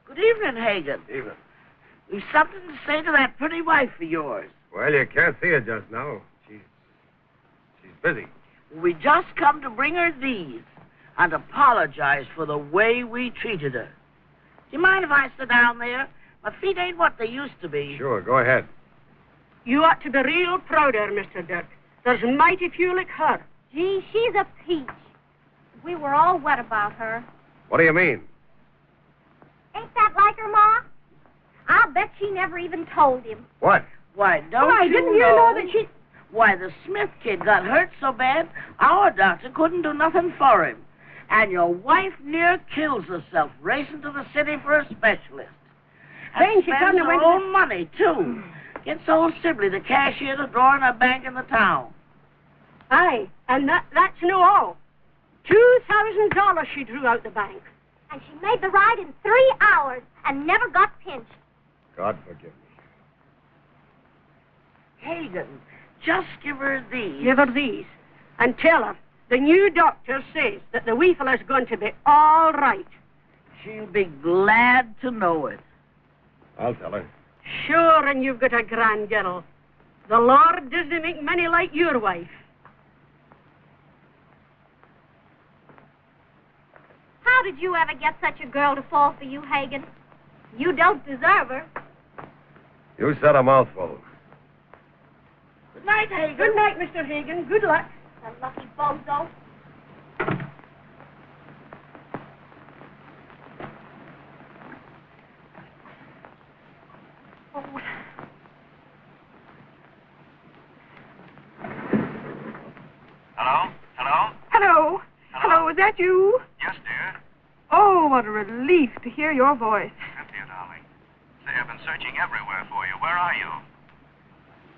Good evening, Hagen. Evening. We've something to say to that pretty wife of yours. Well, you can't see her just now. She's busy. We just come to bring her these and apologize for the way we treated her. Do you mind if I sit down there? My feet ain't what they used to be. Sure, go ahead. You ought to be real proud of her, Mr. Dirk. There's mighty few like her. Gee, she's a peach. We were all wet about her. What do you mean? Ain't that like her, Ma? I'll bet she never even told him. What? Why, didn't you know that she... Why, the Smith kid got hurt so bad, our doctor couldn't do nothing for him. And your wife near kills herself racing to the city for a specialist. And Then she spends come to her win- own money, too. Gets old Sibley, the cashier, to draw in a bank in the town. Aye, and that's no all. $2,000 she drew out the bank. And she made the ride in 3 hours and never got pinched. God forgive me. Hagen, just give her these. Give her these. And tell her the new doctor says that the wee fella's going to be all right. She'll be glad to know it. I'll tell her. Sure, and you've got a grand girl. The Lord doesn't make many like your wife. How did you ever get such a girl to fall for you, Hagen? You don't deserve her. You said a mouthful. Good night, Hagen. Good night, Mr. Hagen. Good luck. The lucky bozo. Hello? Hello? Hello. Hello, is that you? Yes, dear. Oh, what a relief to hear your voice. Cynthia, darling. Say, I've been searching everywhere for you. Where are you?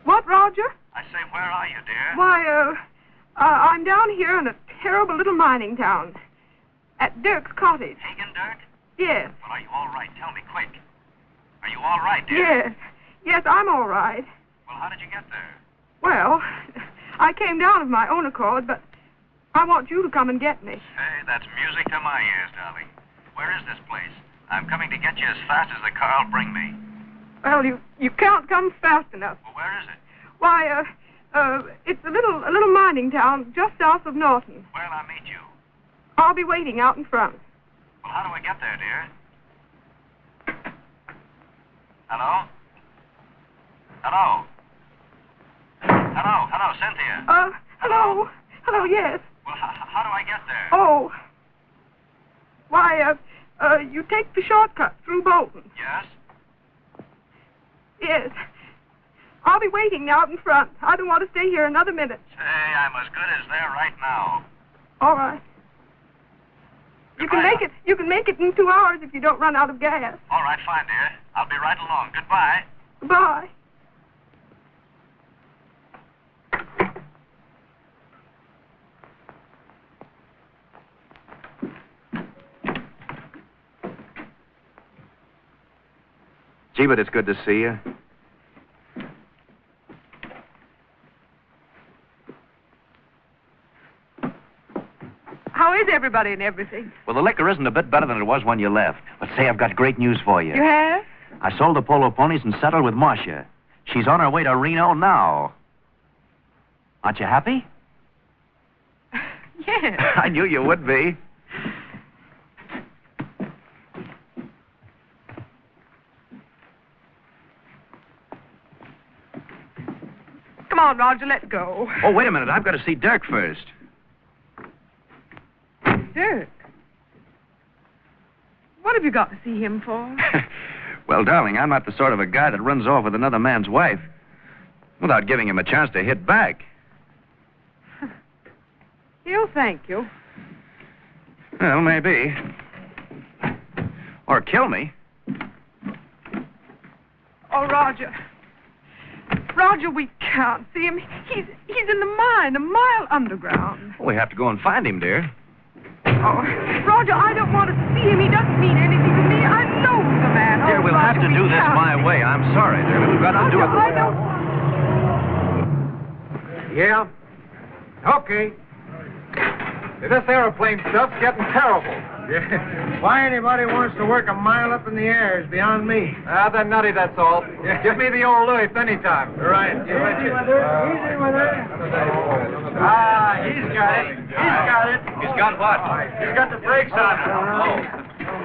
What, Roger? I say, where are you, dear? Why, I'm down here in a terrible little mining town. At Dirk's cottage. Hagen Dirk? Yes. Well, are you all right? Tell me, quick. Are you all right, dear? Yes. Yes, I'm all right. Well, how did you get there? Well, I came down of my own accord, but I want you to come and get me. Hey, that's music to my ears, darling. Where is this place? I'm coming to get you as fast as the car'll bring me. Well, you can't come fast enough. Well, where is it? Why, it's a little mining town just south of Norton. Where'll I meet you? I'll be waiting out in front. Well, how do I get there, dear? Hello? Hello? Hello, Cynthia. Hello. Hello, yes. Well, how do I get there? Oh. Why, you take the shortcut through Bolton. Yes? Yes. I'll be waiting out in front. I don't want to stay here another minute. Say, I'm as good as there right now. All right. You can make it in 2 hours if you don't run out of gas. All right, fine, dear. I'll be right along. Goodbye. Goodbye. Gee, but it's good to see you. How is everybody and everything? Well, the liquor isn't a bit better than it was when you left. But say, I've got great news for you. You have? I sold the polo ponies and settled with Marcia. She's on her way to Reno now. Aren't you happy? Yes. I knew you would be. Come on, Roger, let's go. Oh, wait a minute. I've got to see Dirk first. Dirk? What have you got to see him for? Well, darling, I'm not the sort of a guy that runs off with another man's wife without giving him a chance to hit back. He'll thank you. Well, maybe. Or kill me. Oh, Roger. Roger, we can't see him. He's in the mine, a mile underground. We have to go and find him, dear. Oh, Roger, I don't want to see him. He doesn't mean anything to me. I know the man. Dear, Oh, we'll Roger, have to we do this can't. my way. I'm sorry, dear, but we've got to do it. Roger, I don't... Yeah? Okay. This aeroplane stuff's getting terrible. Why anybody wants to work a mile up in the air is beyond me. They're nutty, that's all. Give me the old Louis anytime. Right. Easy with her. He's got it. He's got it. He's got what? He's got the brakes on it. Oh.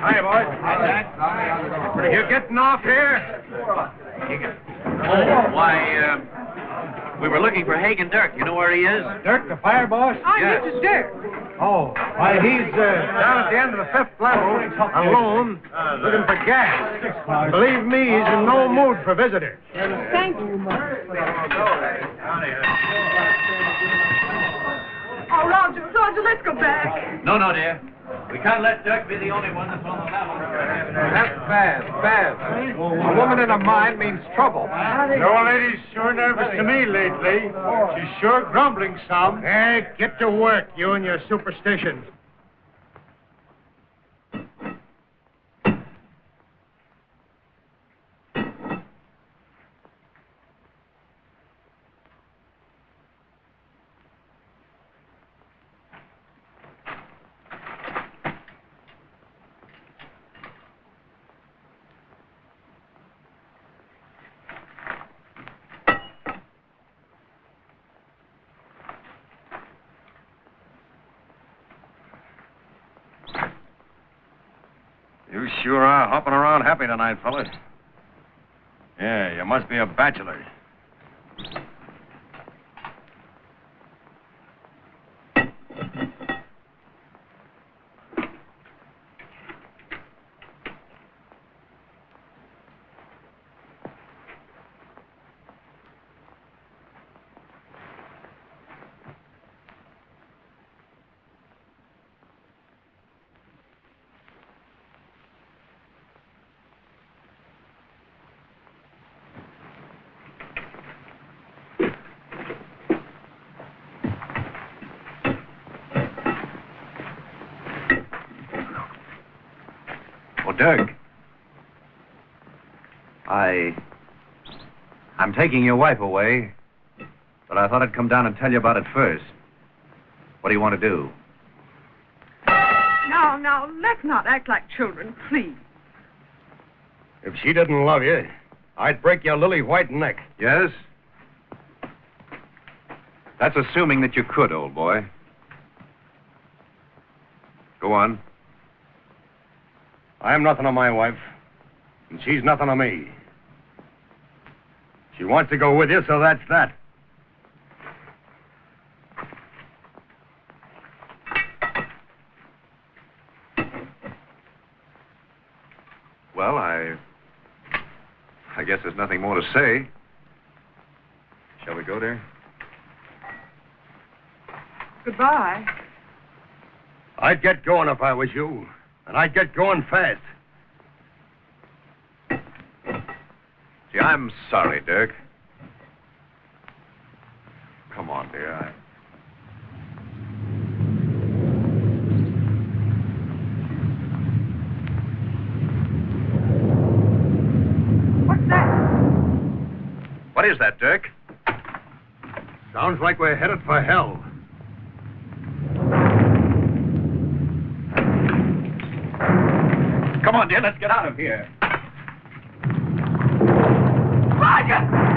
Hi, boys. You getting off here? Oh, why, we were looking for Hagen Dirk. You know where he is? Dirk, the fire boss? This is Dirk. Oh, why, he's Down at the end of the 5th level, alone, looking for gas. Believe me, he's in no mood for visitors. Thank you. Oh, Roger, let's go back. No, dear. We can't let Dirk be the only one that's on the level. That's bad. A woman in a mine means trouble. The old lady's sure nervous to me lately. She's sure grumbling some. Hey, get to work, you and your superstitions. You sure are hopping around happy tonight, fella. Yeah, you must be a bachelor. Dirk. I'm taking your wife away, but I thought I'd come down and tell you about it first. What do you want to do? Now, let's not act like children, please. If she didn't love you, I'd break your lily white neck. Yes? That's assuming that you could, old boy. Go on. I'm nothing to my wife, and she's nothing to me. She wants to go with you, so that's that. Well, I guess there's nothing more to say. Shall we go there? Goodbye. I'd get going if I was you, and I'd get going fast. Gee, I'm sorry, Dirk. Come on, dear. What is that, Dirk? Sounds like we're headed for hell. Come on, dear, let's get out of here. Roger!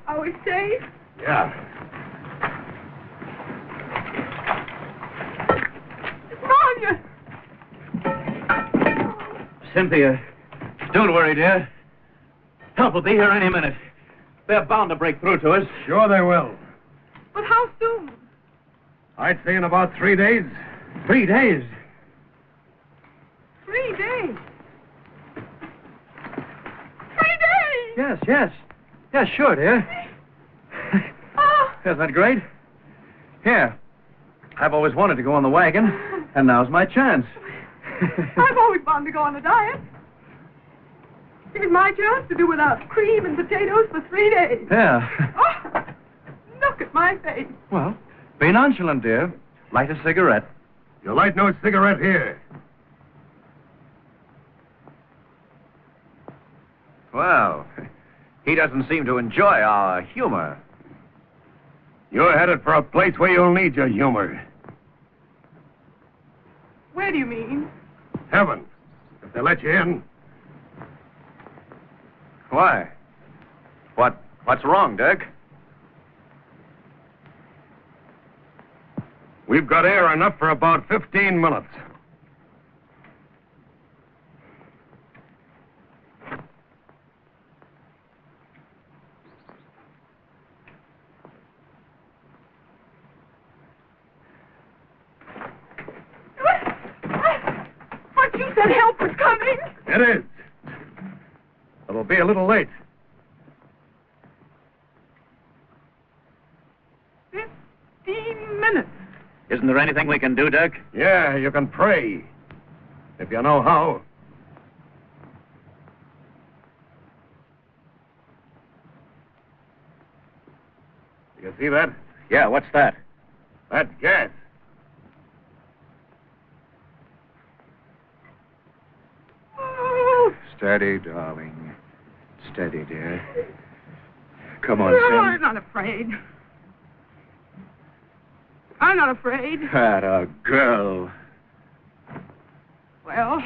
Are we safe? Yeah. Cynthia, don't worry, dear. Help will be here any minute. They're bound to break through to us. Sure they will. But how soon? I'd say in about 3 days. 3 days? 3 days? 3 days? Yes. Yes, sure, dear. Isn't that great? Here. I've always wanted to go on the wagon, and now's my chance. I've always wanted to go on a diet. Here's my chance to do without cream and potatoes for 3 days. Yeah. Oh, look at my face. Well, be nonchalant, dear. Light a cigarette. You'll light no cigarette here. Well, he doesn't seem to enjoy our humor. You're headed for a place where you'll need your humor. Where do you mean? Heaven. If they let you in. Why? What's wrong, Dirk? We've got air enough for about 15 minutes. But you said help was coming. It is. It'll be a little late. 15 minutes. Isn't there anything we can do, Dirk? Yeah, you can pray. If you know how. You see that? Yeah, what's that? That's gas. Steady, darling. Steady, dear. Come on, No, Sim. I'm not afraid. I'm not afraid. That a girl. Well,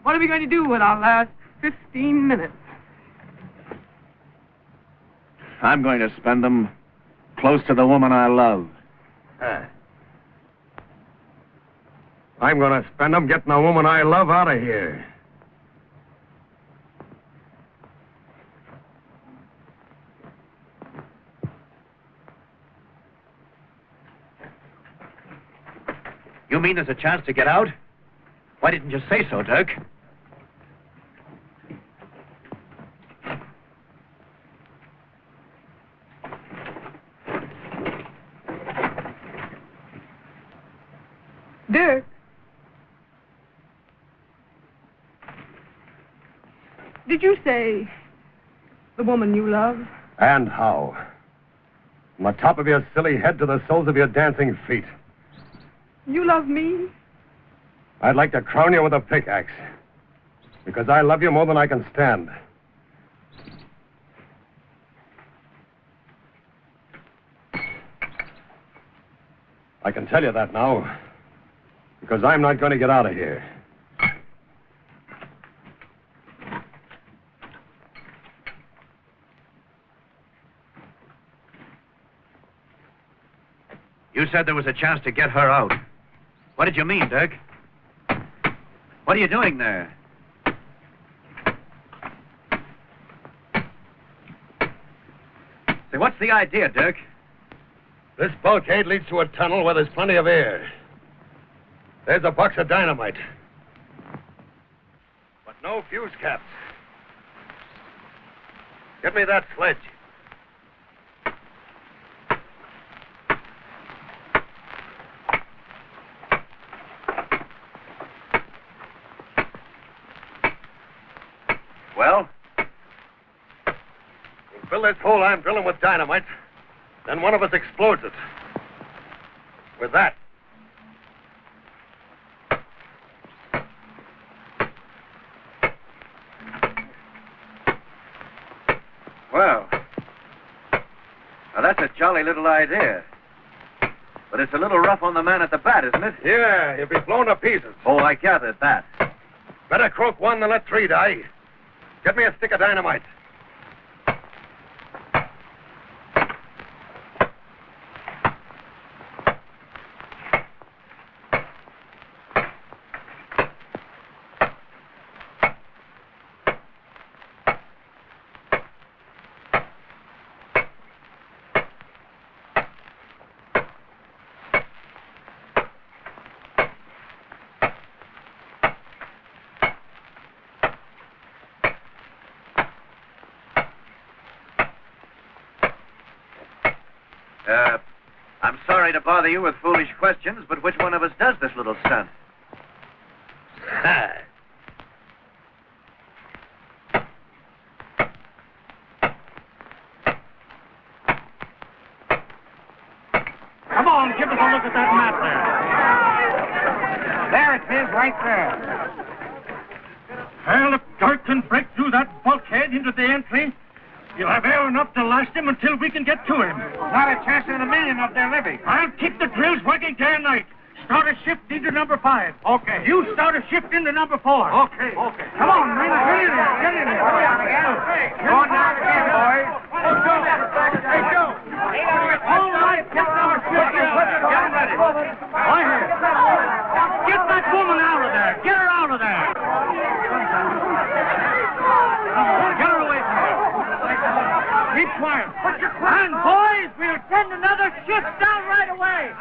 what are we going to do with our last 15 minutes? I'm going to spend them close to the woman I love. I'm going to spend them getting the woman I love out of here. You mean there's a chance to get out? Why didn't you say so, Dirk? Dirk. Did you say the woman you love? And how? From the top of your silly head to the soles of your dancing feet. You love me? I'd like to crown you with a pickaxe. Because I love you more than I can stand. I can tell you that now. Because I'm not going to get out of here. You said there was a chance to get her out. What did you mean, Dirk? What are you doing there? Say, what's the idea, Dirk? This bulkhead leads to a tunnel where there's plenty of air. There's a box of dynamite. But no fuse caps. Get me that sledge. Well? We'll fill this hole I'm drilling with dynamite. Then one of us explodes it. With that. Well, now that's a jolly little idea. But it's a little rough on the man at the bat, isn't it? Yeah, he'll be blown to pieces. Oh, I gathered that. Better croak one than let three die. Get me a stick of dynamite. I'm sorry to bother you with foolish questions, but which one of us does this little stunt? Come on, give us a look at that map there. There it is, right there. Well, if Dirk can break through that bulkhead into the entry, he'll have air enough to last him until we can get to him. Not a chance in a million of their living. I'll keep the drills working day and night. start a shift into number 5. Okay. You start a shift into number 4. Okay. Okay. Come on, men. Get in there. Get in there. Go down again, boys. Hey, Joe. All right, get number 50. Get ready. Right here. Get that woman out of there. Get her out of there. Get her away from here. Keep quiet. And, boys, we'll send another shift down right away.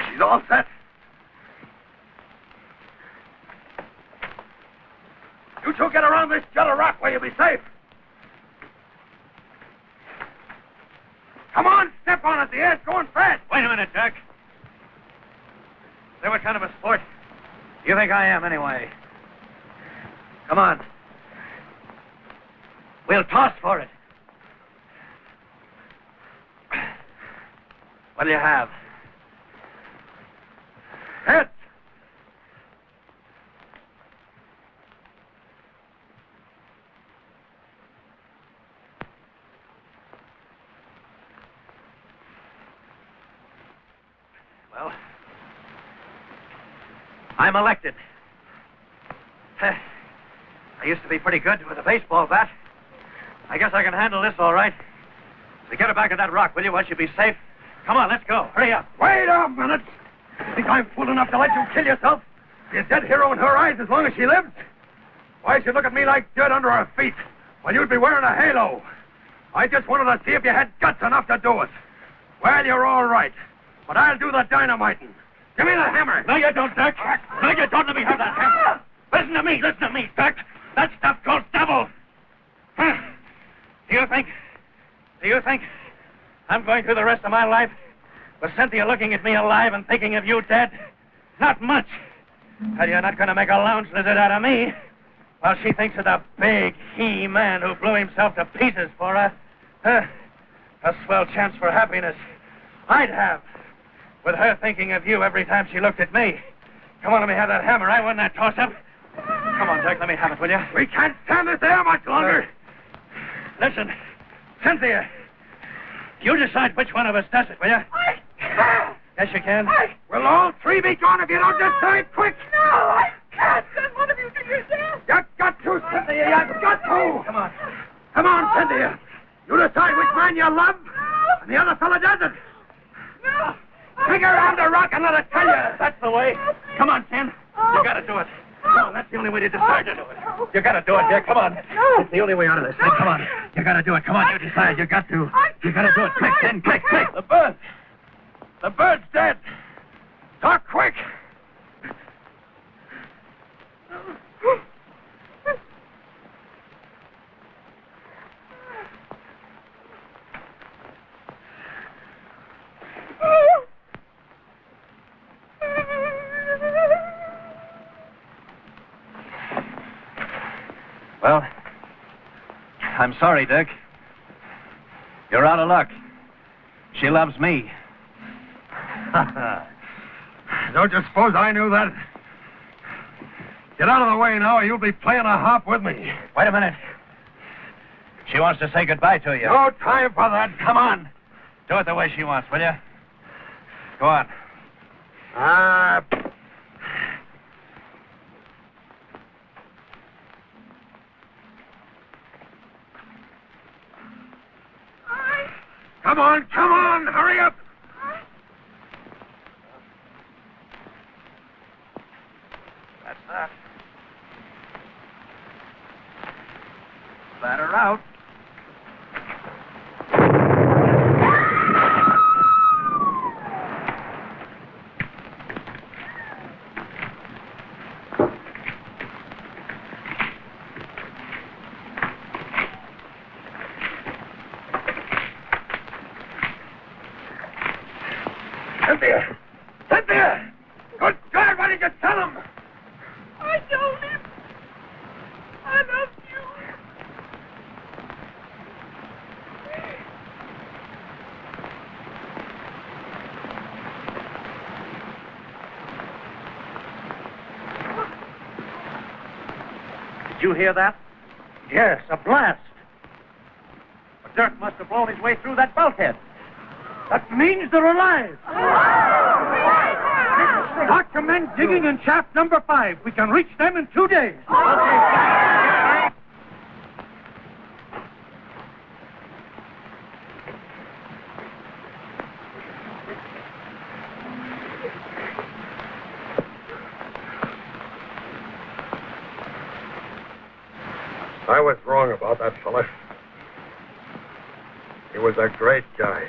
She's all set. You two get around this jut of rock where you'll be safe. Come on, step on it. The air's going fast. Wait a minute, Jack. Say, what kind of a sport do you think I am, anyway? Come on. We'll toss for it. What'll you have? Hit. Well, I'm elected. I used to be pretty good with a baseball bat. I guess I can handle this all right. So get her back at that rock, will you, once you be safe? Come on, let's go. Hurry up. Wait a minute. Think I'm fool enough to let you kill yourself? Be a dead hero in her eyes as long as she lives? Why should look at me like dirt under her feet when you'd be wearing a halo? I just wanted to see if you had guts enough to do it. Well, you're all right. But I'll do the dynamiting. Give me the hammer. No, you don't, Dirk. No, you don't. Let me have that hammer. Listen to me, Dirk. That stuff goes double. Huh. Do you think I'm going through the rest of my life with Cynthia looking at me alive and thinking of you dead? Not much. Well, you're not going to make a lounge lizard out of me. Well, she thinks of the big he-man who blew himself to pieces for her. A swell chance for happiness I'd have with her thinking of you every time she looked at me. Come on, let me have that hammer. I won that toss-up. Come on, Dirk, let me have it, will you? We can't stand this air much longer. Listen, Cynthia, you decide which one of us does it, will you? Yes, you can. Will all three be gone if you don't decide quick? No, I can't. Let one of you do yourself. You've got to, Cynthia. You've got to. Come on. Come on, Cynthia. You decide which man you love, and the other fella doesn't. No. Take her around the rock and let her tell you. That's the way. Come on, Tim. You gotta do it. Come on, that's the only way to decide to do it. You gotta do it, Dick. Come on. It's the only way out of this thing. Come on. You gotta do it. Come on, you decide. You got to. You gotta do it. Quick, Tim. Quick, quick. The bird's dead. Talk quick. Well, I'm sorry, Dick. You're out of luck. She loves me. Don't you suppose I knew that? Get out of the way now, or you'll be playing a harp with me. Wait a minute. She wants to say goodbye to you. No time for that. Come on. Do it the way she wants, will you? Go on. Come on, hurry up. That's that. Let her out. Did you hear that? Yes, a blast. The dirt must have blown its way through that bulkhead. That means they're alive. Watch your men digging in shaft number 5. We can reach them in 2 days. I was wrong about that fella. He was a great guy.